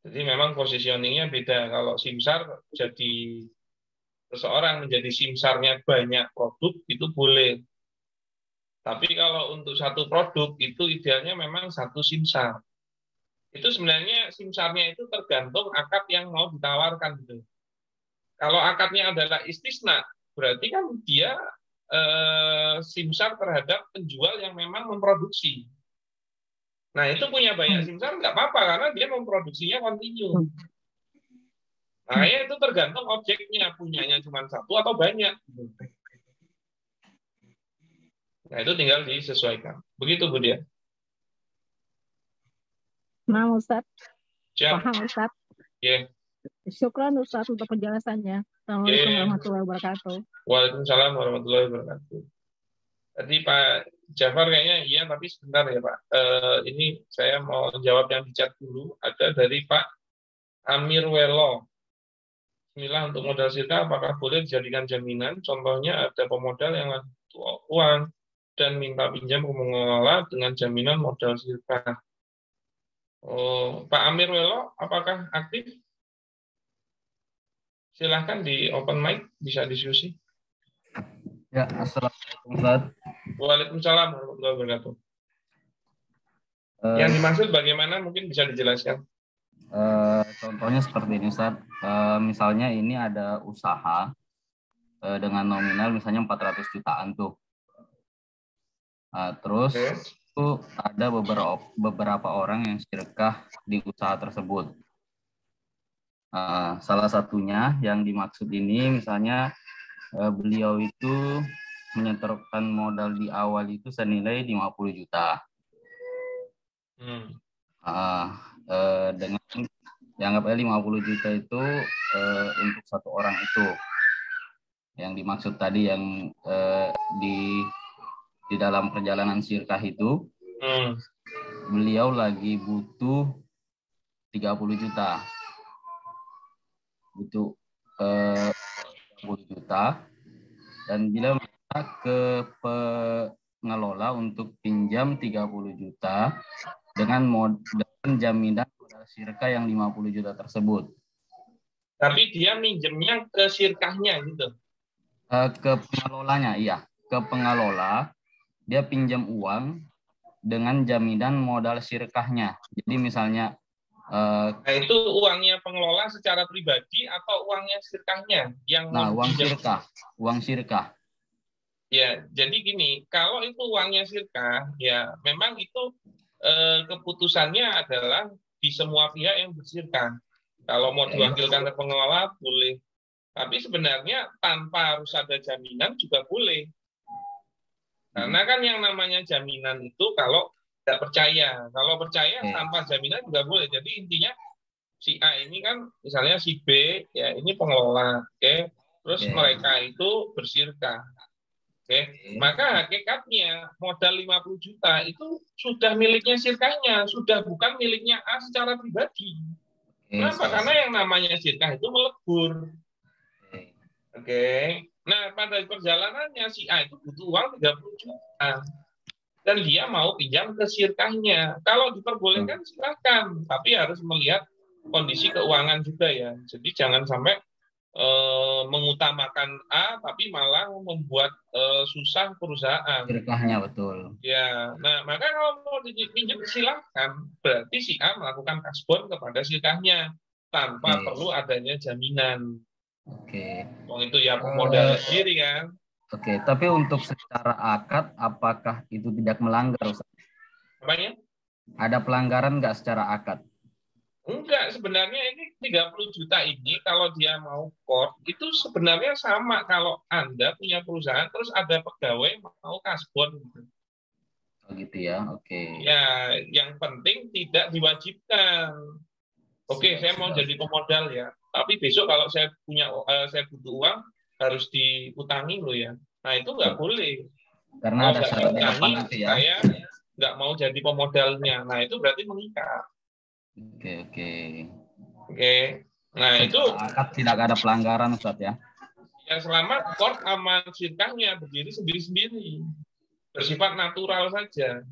Jadi memang positioningnya beda. Kalau simsar jadi seseorang menjadi simsarnya banyak produk, itu boleh. Tapi kalau untuk satu produk, itu idealnya memang satu simsar. Itu sebenarnya simsarnya itu tergantung akad yang mau ditawarkan. Gitu. Kalau akadnya adalah istisna, berarti kan dia simsar terhadap penjual yang memang memproduksi. Nah, itu punya banyak simsar nggak apa-apa, karena dia memproduksinya kontinu. Makanya itu tergantung objeknya, punyanya cuma satu atau banyak. Nah, itu tinggal disesuaikan. Begitu, Bu Dia. Nah, Ustaz. Siap. Paham, Ustaz. Yeah. Syukran, Ustaz, untuk penjelasannya. Assalamualaikum warahmatullahi wabarakatuh. Waalaikumsalam warahmatullahi wabarakatuh. Tadi Pak Jafar kayaknya iya, tapi sebentar ya Pak. Ini saya mau jawab yang di chat dulu. Ada dari Pak Amir Welo. Bismillah, untuk modal sirka apakah boleh dijadikan jaminan? Contohnya ada pemodal yang uang dan minta pinjam ke pengelola dengan jaminan modal sirka. Oh, Pak Amir Welo, apakah aktif? Silahkan di open mic, bisa diskusi. Ya, assalamualaikum Ustaz. Waalaikumsalam warahmatullahi wabarakatuh. Yang dimaksud bagaimana mungkin bisa dijelaskan? Contohnya seperti ini Ustaz. Misalnya ini ada usaha dengan nominal misalnya 400 jutaan tuh. Terus itu ada beberapa orang yang syirkah di usaha tersebut. Salah satunya yang dimaksud ini misalnya beliau itu menyetorkan modal di awal itu senilai 50 juta. Dengan dianggap 50 juta itu untuk satu orang itu. Yang dimaksud tadi yang di dalam perjalanan syirkah itu beliau lagi butuh 30 juta. Butuh 10 juta dan bila minta ke pengelola untuk pinjam 30 juta dengan jaminan modal syirkah yang 50 juta tersebut. Tapi dia minjemnya ke syirkahnya gitu? Ke pengelolanya, iya. Ke pengelola, dia pinjam uang dengan jaminan modal syirkahnya. Jadi misalnya nah, itu uangnya pengelola secara pribadi atau uangnya syirkahnya yang uang syirkah. Ya, jadi gini, kalau itu uangnya syirkah, ya memang itu keputusannya adalah di semua pihak yang bersyirkah. Kalau mau diwakilkan ke pengelola boleh, tapi sebenarnya tanpa harus ada jaminan juga boleh. Karena kan yang namanya jaminan itu kalau tidak percaya. Kalau percaya tanpa jaminan juga boleh. Jadi intinya si A ini kan misalnya si B ya ini pengelola, terus mereka itu bersyirkah. Maka hakikatnya modal 50 juta itu sudah miliknya syirkahnya, sudah bukan miliknya A secara pribadi. Kenapa? Karena yang namanya syirkah itu melebur. Nah, pada perjalanannya si A itu butuh uang 30 juta. Dan dia mau pinjam ke syirkahnya. Kalau diperbolehkan silakan, tapi harus melihat kondisi keuangan juga ya. Jadi jangan sampai mengutamakan A tapi malah membuat susah perusahaan. Syirkahnya betul. Ya, nah maka kalau mau pinjam silakan. Berarti si A melakukan kasbon kepada syirkahnya tanpa perlu adanya jaminan. Itu ya pemodalnya sendiri kan. Oke, tapi untuk secara akad, apakah itu tidak melanggar, Ustaz? Apanya? Ada pelanggaran nggak secara akad? Enggak, sebenarnya ini 30 juta ini kalau dia mau court, itu sebenarnya sama kalau Anda punya perusahaan, terus ada pegawai mau kasbon. Oh gitu ya, oke. Ya, yang penting tidak diwajibkan. Oke, saya mau jadi pemodal ya, tapi besok kalau saya saya butuh uang, harus diutangi loh ya. Nah, itu nggak boleh. Karena Kalau ada nggak syarat di depan diutangi, nanti ya. saya nggak mau jadi pemodalnya. Nah, itu berarti mengikat. Oke. Nah, Secara itu akad tidak ada pelanggaran, Ustaz ya. ya selama court sama sirkahnya berdiri sendiri-sendiri. Bersifat natural saja.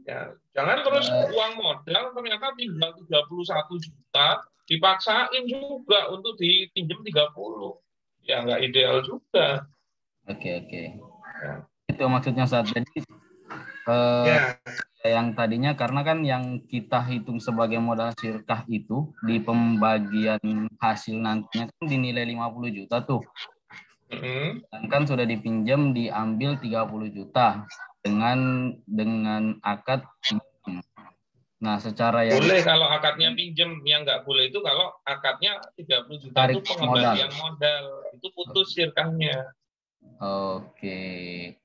Ya, jangan terus uang modal ternyata tinggal 31 juta, dipaksain juga untuk dipinjam 30. Ya, nggak ideal juga. Oke. Ya. Itu maksudnya saat jadi yang tadinya karena kan yang kita hitung sebagai modal sirkah itu di pembagian hasil nantinya kan dinilai 50 juta tuh. Dan kan sudah dipinjam diambil 30 juta dengan akad. Nah, secara yang boleh kalau akadnya pinjam, yang nggak boleh itu kalau akadnya 30 juta itu pengembalian modal. Itu putus sirkahnya. Oke.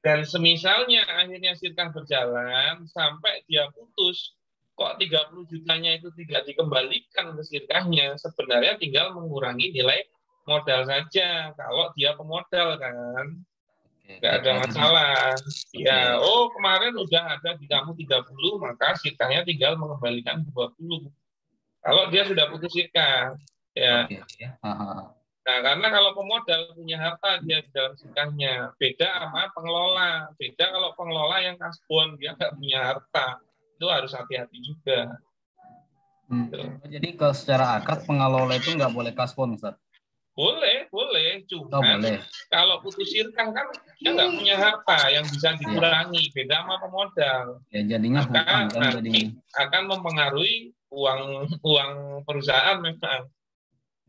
Dan semisalnya akhirnya sirkah berjalan sampai dia putus, kok 30 jutanya itu tidak dikembalikan ke sirkahnya, sebenarnya tinggal mengurangi nilai modal saja kalau dia pemodal kan. Nggak ada masalah. Ya, oh kemarin udah ada di kamu 30, maka sirkahnya tinggal mengembalikan 20. Kalau dia sudah putus sirkah. Ya. Nah, karena kalau pemodal punya harta dia di dalam sirkahnya, beda sama pengelola. Beda kalau pengelola yang kasbon, dia nggak punya harta. Itu harus hati-hati juga. Jadi kalau secara akad pengelola itu nggak boleh kasbon, Ustaz? Boleh. Cuman kalau putus sirkah kan dia nggak punya harta yang bisa dikurangi. Beda sama pemodal. Ya, jadinya maka nanti akan mempengaruhi uang perusahaan memang.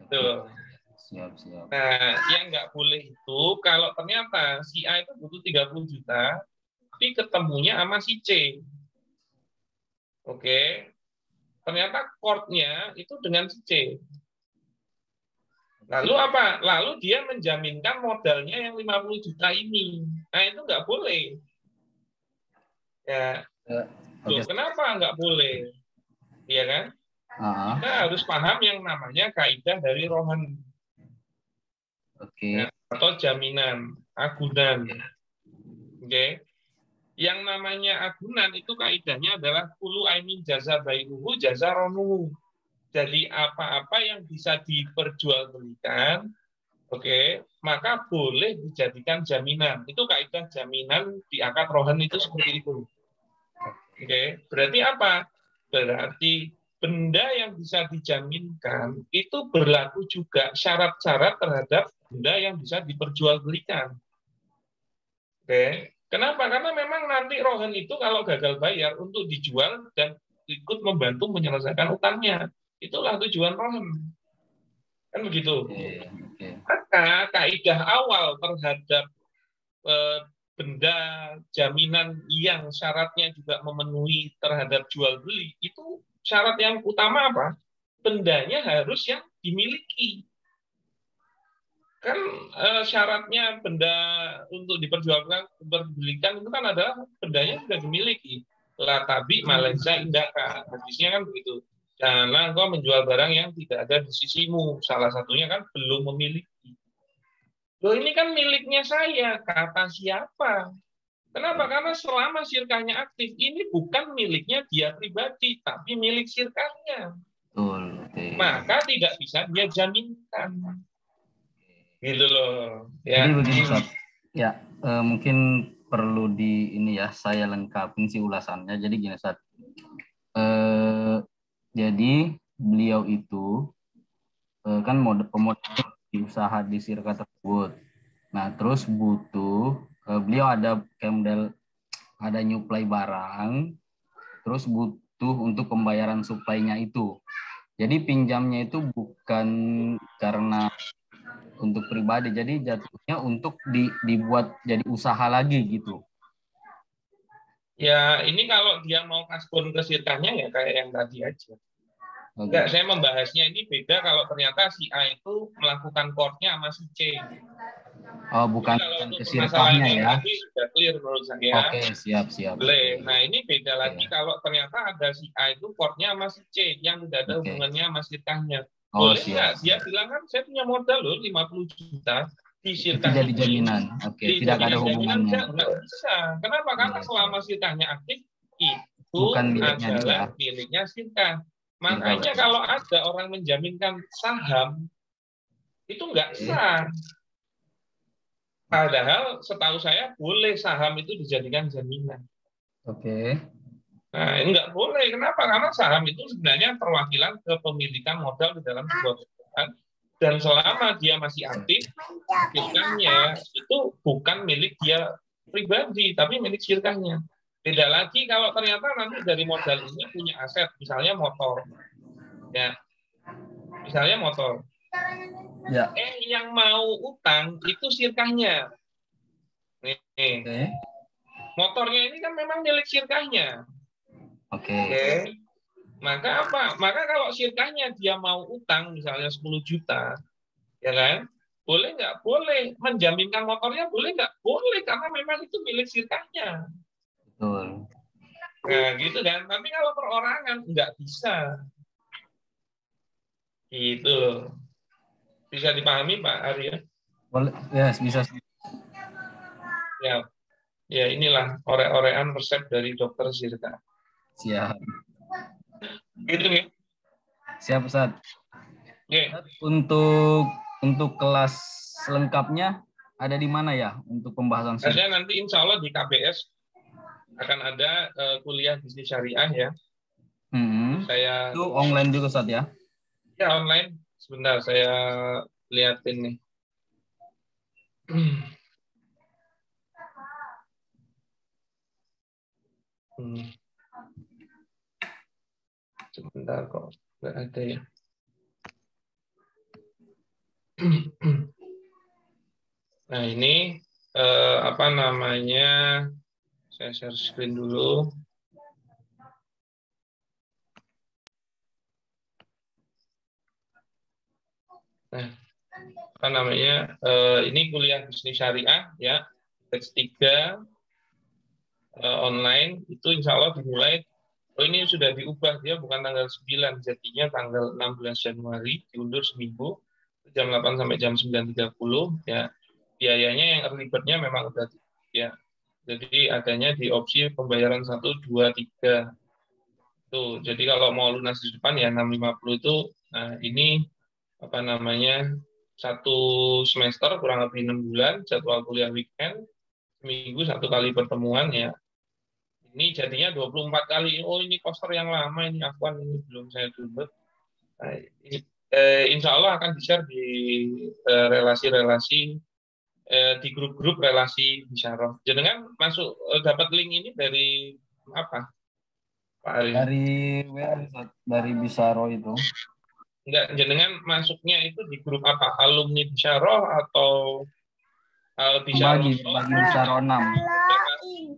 Tuh. Siap. Nah, yang nggak boleh itu kalau ternyata si A itu butuh 30 juta, tapi ketemunya sama si C. Oke. Ternyata court-nya itu dengan si C. Lalu apa? Lalu dia menjaminkan modalnya yang 50 juta ini. Nah, itu nggak boleh. Ya. Loh, kenapa nggak boleh? Iya kan? Kita harus paham yang namanya kaidah dari rohan. Ya, atau jaminan, agunan. Oke. Yang namanya agunan itu kaidahnya adalah kulu aimin jaza bai'uhu jaza ronuhu. Jadi apa-apa yang bisa diperjualbelikan, oke, maka boleh dijadikan jaminan. Itu kaidah jaminan di akad rohan itu seperti itu. Oke, berarti apa? Berarti benda yang bisa dijaminkan itu berlaku juga syarat-syarat terhadap benda yang bisa diperjualbelikan. Oke, kenapa? Karena memang nanti rohan itu kalau gagal bayar untuk dijual dan ikut membantu menyelesaikan utangnya. Itulah tujuan rohan. Kan begitu. Maka kaidah awal terhadap benda jaminan yang syaratnya juga memenuhi terhadap jual beli, itu syarat yang utama apa? Bendanya harus yang dimiliki. Kan syaratnya benda untuk diperjualbelikan itu kan adalah bendanya sudah dimiliki. La tabi malaysa indaka. Hadisnya kan begitu. Janganlah engkau menjual barang yang tidak ada di sisimu. Salah satunya kan belum memiliki. Loh, ini kan miliknya saya. Kata siapa? Kenapa? Karena selama sirkahnya aktif, ini bukan miliknya dia pribadi, tapi milik sirkahnya. Maka tidak bisa dia jaminkan. Gitu loh. Ya. Jadi begini, Ustaz. Ya, mungkin perlu saya lengkapin sih ulasannya. Jadi gini, Ustaz. Jadi beliau itu kan pemodal di usaha di sirka tersebut. Nah, terus butuh beliau ada kayak model ada nyuplai barang, terus butuh untuk pembayaran suplainya itu. Jadi pinjamnya itu bukan karena untuk pribadi. Jadi jatuhnya untuk dibuat jadi usaha lagi gitu. Ya, ini kalau dia mau kasbon ke sirkahnya ya kayak yang tadi aja. Enggak, saya membahasnya ini beda kalau ternyata si A itu melakukan core-nya sama si C. Oh, bukan ke sirkahnya ya. Tadi sudah clear menurut saya. Oke, siap. Boleh. Nah, ini beda lagi kalau ternyata ada si A itu core-nya sama si C yang tidak ada hubungannya sama sirkahnya. Boleh nggak? Dia bilang kan saya punya modal loh 50 juta. Di sirkah itu jadi jaminan. Oke, tidak ada hubungannya. Nggak bisa. Kenapa? Karena selama sirkahnya aktif, itu bukan adalah miliknya sirkah. Makanya kalau ada orang menjaminkan saham, itu nggak sah. Padahal setahu saya boleh saham itu dijadikan jaminan. Oke. Nah, ini nggak boleh. Kenapa? Karena saham itu sebenarnya perwakilan kepemilikan modal di dalam sebuah perusahaan. Dan selama dia masih aktif, sirkahnya itu bukan milik dia pribadi, tapi milik sirkahnya. Beda lagi kalau ternyata nanti dari modal ini punya aset, misalnya motor. Ya, misalnya motor. Ya. Yang mau utang itu sirkahnya. Nih. Motornya ini kan memang milik sirkahnya. Oke. Maka apa? Maka kalau sirkahnya dia mau utang misalnya 10 juta, ya kan? Boleh nggak? Boleh. Menjaminkan motornya boleh nggak? Boleh, karena memang itu milik sirkahnya. Betul. Nah, gitu kan. Tapi kalau perorangan nggak bisa. Gitu. Bisa dipahami Pak Arya? Boleh, ya, bisa. Ya inilah ore-orean resep dari dokter sirkah. Siap. Gitu ya. Siap, Ustaz. Oke. Untuk kelas lengkapnya ada di mana ya untuk pembahasan sirkah? Nanti insya Allah di KBS akan ada kuliah bisnis syariah ya. Saya itu online juga, Ustaz ya? Ya, online. Sebentar, saya liatin nih. Sebentar kok, nggak ada ya. Nah, ini apa namanya? Saya share screen dulu. Nah, apa namanya? Ini kuliah bisnis syariah ya, batch 3 online itu insya Allah dimulai. Oh, ini sudah diubah, dia bukan tanggal 9, jadinya tanggal 16 Januari, diundur seminggu, jam 8 sampai jam 9.30 ya. Biayanya yang ribetnya memang udah ya. Jadi adanya di opsi pembayaran 1, 2, 3. Tuh, jadi kalau mau lunas di depan ya 650 itu. Nah, ini apa namanya? 1 semester kurang lebih 6 bulan, jadwal kuliah weekend, seminggu 1 kali pertemuan ya. Ini jadinya 24 kali. Oh, ini poster yang lama, ini akuan, ini belum saya download. Nah, insya Allah akan di-share di relasi-relasi, di grup-grup relasi Bisyarah. Jenengan masuk dapat link ini dari apa, Pak Ari? Dari Bisyarah itu. Enggak, jenengan masuknya itu di grup apa? Alumni Bisyarah atau Bisyarah 6.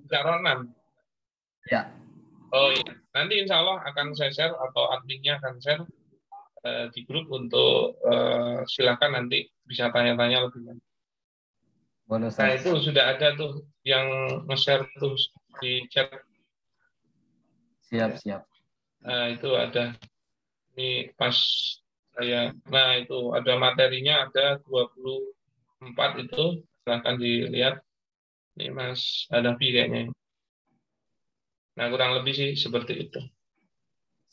Bisyarah 6. Ya. Oh iya, nanti insya Allah akan saya share atau adminnya akan share di grup untuk silakan nanti bisa tanya-tanya lebih lanjut. Nah itu sudah ada tuh yang nge-share tuh di chat. Siap. Nah itu ada. Ini pas saya. Nah itu ada materinya, ada 24 itu, silahkan dilihat. Ini Mas Hanafi kayaknya. Nah, kurang lebih sih seperti itu.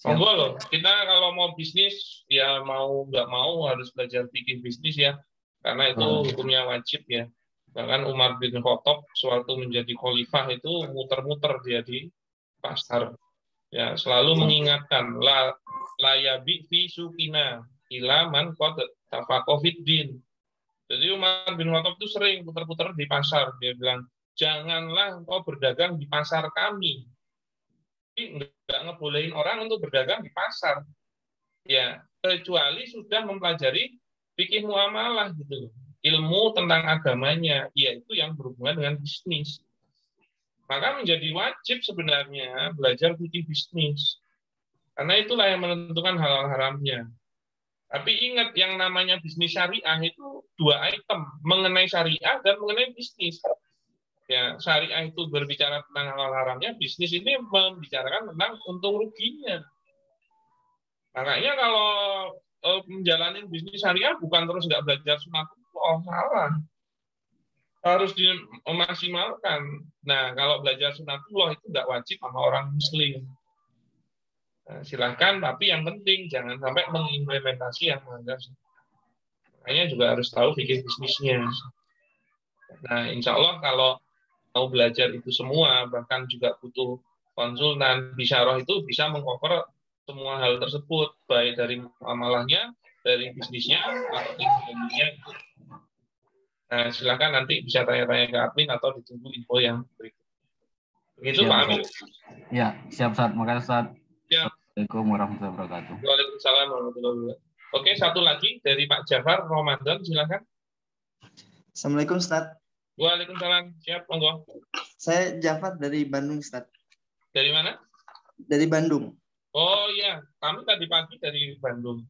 Monggo loh, kita kalau mau bisnis, ya mau nggak mau harus belajar bikin bisnis ya. Karena itu hukumnya wajib ya. Bahkan Umar bin Khattab sewaktu menjadi khalifah itu muter-muter dia di pasar. Ya, selalu mengingatkan, la yabi fi sukina ila man qad tafaqaha fid din. Jadi Umar bin Khattab itu sering putar-putar di pasar. Dia bilang, janganlah engkau berdagang di pasar kami. Nggak ngebolehin orang untuk berdagang di pasar, ya kecuali sudah mempelajari fikih muamalah gitu. Ilmu tentang agamanya, yaitu yang berhubungan dengan bisnis. Maka menjadi wajib sebenarnya belajar fikih bisnis. Karena itulah yang menentukan halal haramnya. Tapi ingat, yang namanya bisnis syariah itu 2 item, mengenai syariah dan mengenai bisnis. Ya, syariah itu berbicara tentang halal haramnya, bisnis ini membicarakan tentang untung ruginya. Makanya kalau menjalani bisnis syariah bukan terus nggak belajar sunatullah, salah. Harus dimaksimalkan. Nah, kalau belajar sunatullah itu nggak wajib sama orang muslim. Nah, silahkan, tapi yang penting jangan sampai mengimplementasi yang melanggar. Makanya juga harus tahu fikih bisnisnya. Nah, insya Allah kalau mau belajar itu semua, bahkan juga butuh konsultan, bisyarah itu bisa mengcover semua hal tersebut, baik dari amalahnya, dari bisnisnya, atau ilmunya. Nah, silakan nanti bisa tanya-tanya ke admin atau ditunggu info yang berikut. Begitu, Pak Amin? Ya, siap, Ustaz. Makasih, Ustaz. Ya. Assalamualaikum warahmatullahi wabarakatuh. Waalaikumsalam warahmatullahi wabarakatuh. Oke, satu lagi dari Pak Jafar Ramadan, silakan. Assalamualaikum, Ustaz. Waalaikumsalam. Siap, monggo. Saya Jafar dari Bandung, Ustaz. Dari mana? Dari Bandung. Oh iya, kami tadi pagi dari Bandung.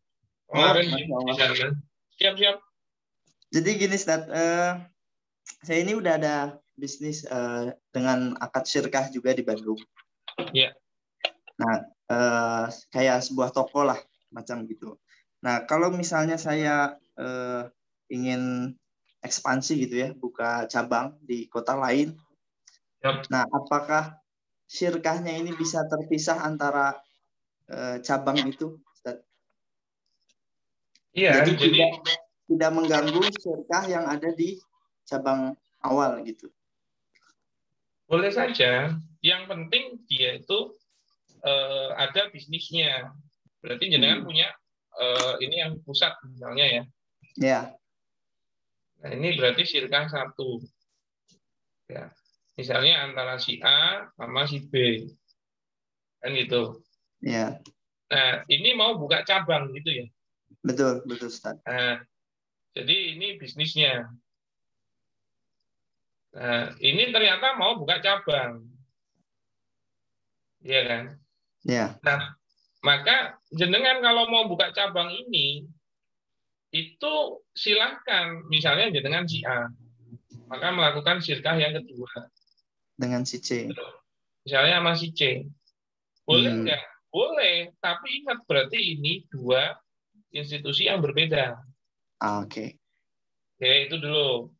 Kemarin di sana. Siap-siap. Jadi gini, Ustaz, saya ini udah ada bisnis dengan akad syirkah juga di Bandung. Iya. Nah, kayak sebuah toko lah, macam gitu. Nah, kalau misalnya saya ingin ekspansi gitu ya, buka cabang di kota lain. Yep. Nah, apakah syirkahnya ini bisa terpisah antara cabang itu, Ustaz? Iya, jadi tidak mengganggu syirkah yang ada di cabang awal gitu. Boleh saja. Yang penting dia itu ada bisnisnya. Berarti jenengan punya ini yang pusat misalnya ya. Ya. Nah, ini berarti syirkah 1. Ya. Misalnya antara si A sama si B. Kan gitu. Ya. Nah, ini mau buka cabang gitu ya. Betul, betul, Ustaz. Nah, jadi ini bisnisnya. Nah, ini ternyata mau buka cabang. Iya kan? Ya. Nah, maka jenengan kalau mau buka cabang ini, itu silahkan, misalnya jenengan si A, maka melakukan syirkah yang kedua. Dengan si C. Misalnya sama si C. Boleh nggak? Boleh, tapi ingat berarti ini 2 institusi yang berbeda. Oke. Oke, itu dulu.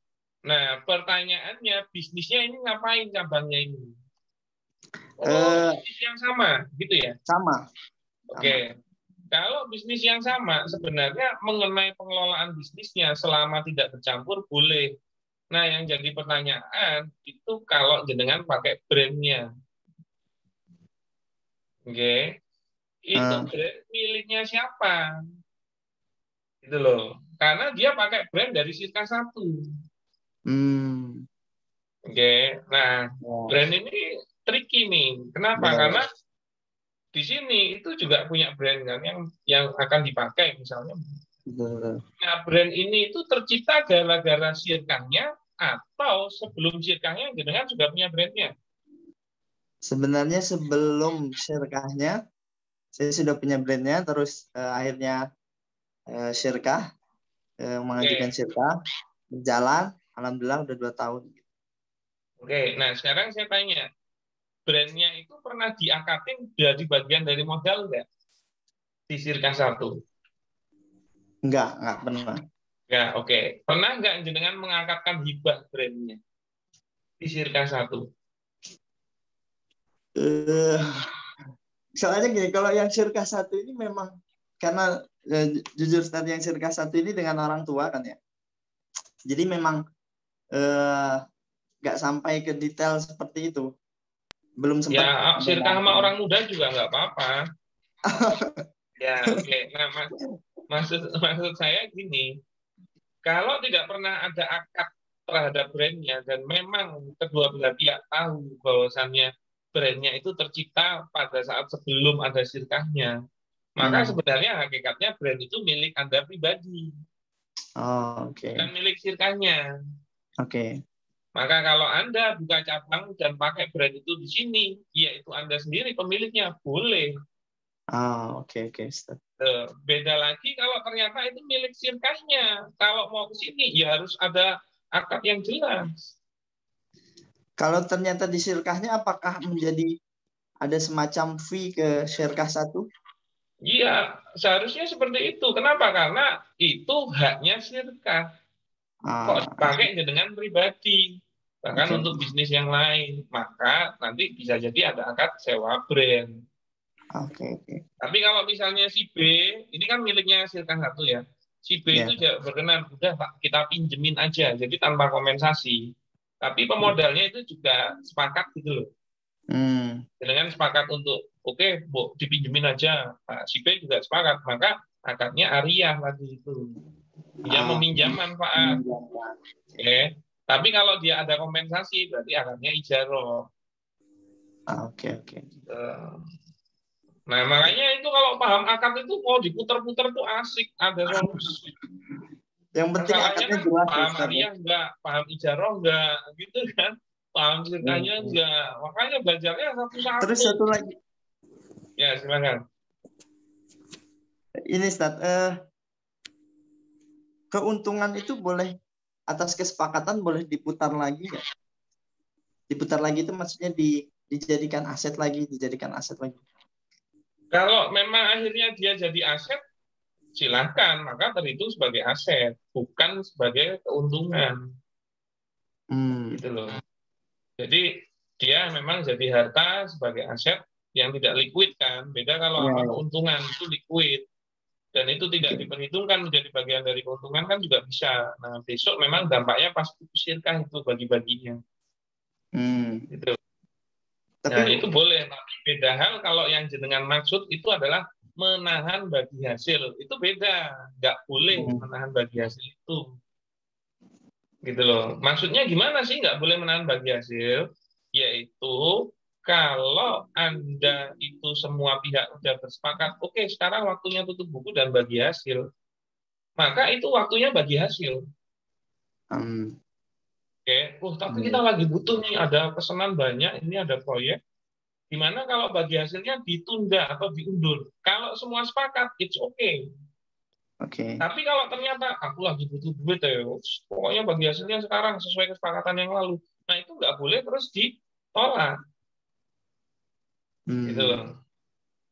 Nah, pertanyaannya, bisnisnya ini ngapain cabangnya ini? Bisnis yang sama, gitu ya? Sama. Oke. Kalau bisnis yang sama, sebenarnya mengenai pengelolaan bisnisnya selama tidak bercampur, boleh. Nah, yang jadi pertanyaan, itu kalau jenengan pakai brandnya. Oke. Itu brand miliknya siapa? Gitu loh. Karena dia pakai brand dari syirkah 1. Oke. Nah, brand ini tricky nih. Kenapa? Karena di sini itu juga punya brand kan yang akan dipakai misalnya. Nah, brand ini itu tercipta gara-gara syirkahnya atau sebelum syirkahnya jenengan sudah punya brandnya? Sebenarnya sebelum syirkahnya saya sudah punya brandnya, terus akhirnya syirkah mengajukan syirkah berjalan, alhamdulillah udah 2 tahun. Oke, nah sekarang saya tanya, brandnya itu pernah diakadin jadi bagian dari modal nggak di syirkah 1? Enggak pernah. Ya, oke. Pernah nggak jenengan mengangkatkan hibah brandnya di syirkah 1? Soalnya gini, kalau yang syirkah 1 ini memang karena jujur Ustaz, yang syirkah 1 ini dengan orang tua kan ya. Jadi memang nggak sampai ke detail seperti itu. Belum sempat. Ya, syirkah sama orang muda juga nggak apa-apa. Ya, oke. Nah, maksud saya gini, kalau tidak pernah ada akad terhadap brandnya dan memang kedua belah pihak tahu bahwasannya brandnya itu tercipta pada saat sebelum ada syirkahnya, maka sebenarnya hakikatnya brand itu milik Anda pribadi. Oh, oke. Bukan milik sirkahnya. Oke. Maka kalau Anda buka cabang dan pakai brand itu di sini, yaitu Anda sendiri pemiliknya, boleh. Ah, oke, Ustaz. Beda lagi kalau ternyata itu milik sirkahnya. Kalau mau ke sini, ya harus ada akad yang jelas. Kalau ternyata di sirkahnya, apakah menjadi ada semacam fee ke sirkah satu? Iya, seharusnya seperti itu. Kenapa? Karena itu haknya sirkah. Kok dipakai dengan pribadi, bahkan untuk bisnis yang lain, maka nanti bisa jadi ada akad sewa brand. Oke. Tapi kalau misalnya si B, ini kan miliknya sirkah satu ya, si B itu berkenan, udah Pak, kita pinjemin aja, jadi tanpa kompensasi. Tapi pemodalnya itu juga sepakat gitu loh. Dengan sepakat untuk oke, Bu, dipinjemin aja, Pak, si B juga sepakat, maka akadnya ariyah tadi itu. Dia meminjam manfaat. Oke. Tapi kalau dia ada kompensasi, berarti akadnya ijaroh. Oke. Nah, makanya itu kalau paham akad itu mau diputar-putar tuh asik, ada solusi. Yang penting akadnya jelas. Paham ariyah enggak, paham ijaroh enggak, gitu kan. Paham sirkahnya enggak. Makanya belajarnya satu-satu. Terus satu lagi. Ya, silakan. Ini Ustaz, keuntungan itu boleh atas kesepakatan boleh diputar lagi nggak? Diputar lagi itu maksudnya dijadikan aset lagi. Kalau memang akhirnya dia jadi aset, silahkan, maka terhitung sebagai aset, bukan sebagai keuntungan. Gitu loh. Jadi dia memang jadi harta sebagai aset yang tidak liquid kan. Beda kalau keuntungan itu liquid. Dan itu tidak diperhitungkan menjadi bagian dari keuntungan kan juga bisa. Nah, besok memang dampaknya pas sirkah itu bagi-baginya. Gitu. Nah, itu boleh. Tapi beda hal kalau yang jenengan maksud itu adalah menahan bagi hasil. Itu beda. Nggak boleh menahan bagi hasil itu. Gitu loh. Maksudnya gimana sih nggak boleh menahan bagi hasil? Yaitu kalau Anda itu semua pihak sudah bersepakat, oke, sekarang waktunya tutup buku dan bagi hasil, maka itu waktunya bagi hasil. Oke, tapi kita lagi butuh nih, ada pesanan banyak, ini ada proyek. Gimana kalau bagi hasilnya ditunda atau diundur? Kalau semua sepakat, it's okay. Tapi kalau ternyata aku lagi butuh duit, pokoknya bagi hasilnya sekarang sesuai kesepakatan yang lalu. Nah, itu nggak boleh terus ditolak. Gitu loh.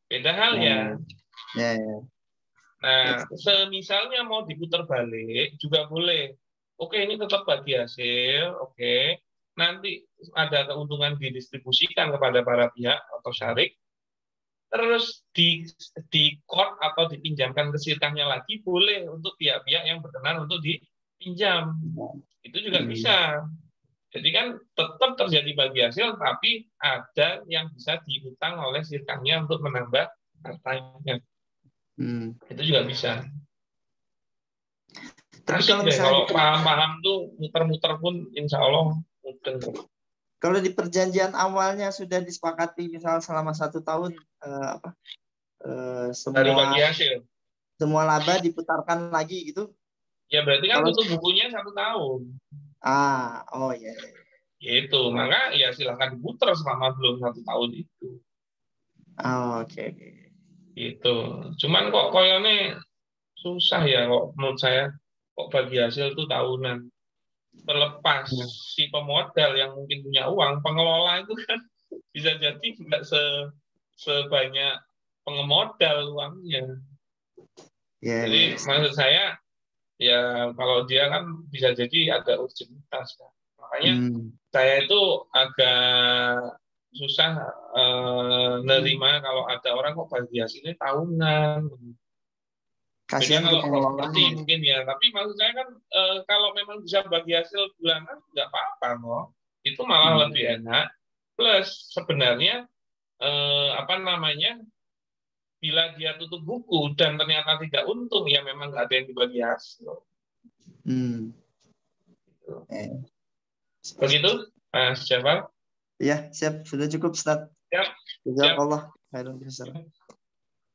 Beda hal ya. Nah, semisalnya mau diputar balik juga boleh. Oke, ini tetap bagi hasil, oke. Nanti ada keuntungan didistribusikan kepada para pihak atau syarik. Terus di court atau dipinjamkan ke sirkahnya lagi boleh untuk pihak-pihak yang berkenan untuk dipinjam. Itu juga bisa. Jadi kan tetap terjadi bagi hasil, tapi ada yang bisa diutang oleh sirkahnya untuk menambah hartanya. Itu juga bisa. Tapi kalau paham-paham tuh muter-muter pun insya Allah mudah. Kalau di perjanjian awalnya sudah disepakati misal selama 1 tahun semua laba diputarkan lagi gitu. Ya berarti kan tutup bukunya 1 tahun. Gitu, maka ya silakan diputar selama belum 1 tahun itu. Gitu. Cuman kok koyone susah ya kok menurut saya, kok bagi hasil itu tahunan. Terlepas si pemodal yang mungkin punya uang, pengelola itu kan bisa jadi nggak sebanyak pengemodal uangnya. Jadi maksud saya ya kalau dia kan bisa jadi ada urgenitas kan. Makanya saya itu agak susah nerima kalau ada orang kok bagi hasilnya tahunan. Kasihan kalau pengelolanya. mungkin ya, tapi maksud saya kan kalau memang bisa bagi hasil bulanan nggak apa-apa kok. Itu malah lebih enak. Plus sebenarnya bila dia tutup buku dan ternyata tidak untung, ya memang nggak ada yang dibagi hasil. Begitu, Mas Jafar? Ya, siap. Sudah cukup, Ustaz. Siap. Jazakallah.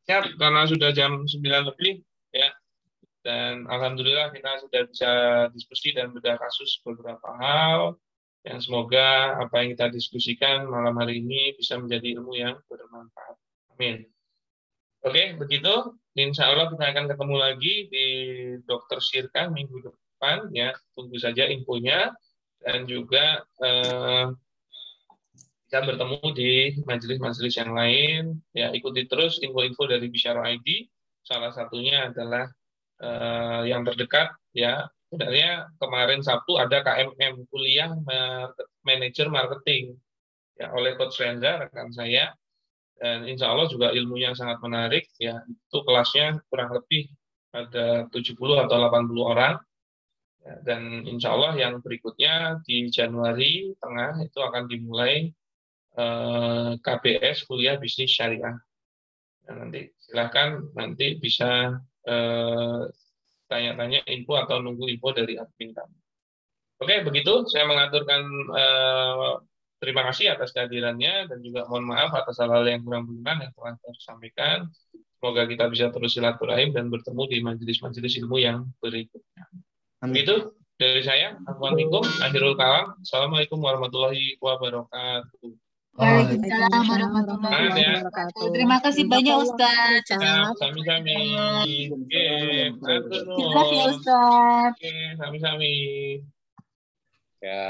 Siap, karena sudah jam 9 lebih, ya. Dan alhamdulillah kita sudah bisa diskusi dan bedah kasus beberapa hal yang semoga apa yang kita diskusikan malam hari ini bisa menjadi ilmu yang bermanfaat. Amin. Oke, begitu. Insya Allah kita akan ketemu lagi di Dr. Syirkah minggu depan ya. Tunggu saja infonya dan juga kita bertemu di majelis-majelis yang lain. Ya, ikuti terus info-info dari Bisyara ID. Salah satunya adalah yang terdekat ya. Sebenarnya kemarin Sabtu ada KMM kuliah manajer marketing ya oleh Coach Rendra rekan saya. Dan insya Allah juga ilmunya sangat menarik ya. Itu kelasnya kurang lebih ada 70 atau 80 orang. Ya, dan insya Allah yang berikutnya di Januari tengah itu akan dimulai KBS kuliah bisnis syariah. Nah, nanti silahkan nanti bisa tanya-tanya info atau nunggu info dari admin kami. Oke, begitu saya mengaturkan terima kasih atas kehadirannya dan juga mohon maaf atas hal-hal yang kurang berkenan yang telah saya sampaikan. Semoga kita bisa terus silaturahim dan bertemu di majelis-majelis ilmu yang berikutnya. Begitu dari saya. Assalamualaikum. Akhirul kalam. Assalamualaikum warahmatullahi wabarakatuh. Waalaikumsalam warahmatullahi wabarakatuh. Terima kasih banyak Ustaz. Sami-sami. Terima kasih Ustaz. Sami-sami. Ya.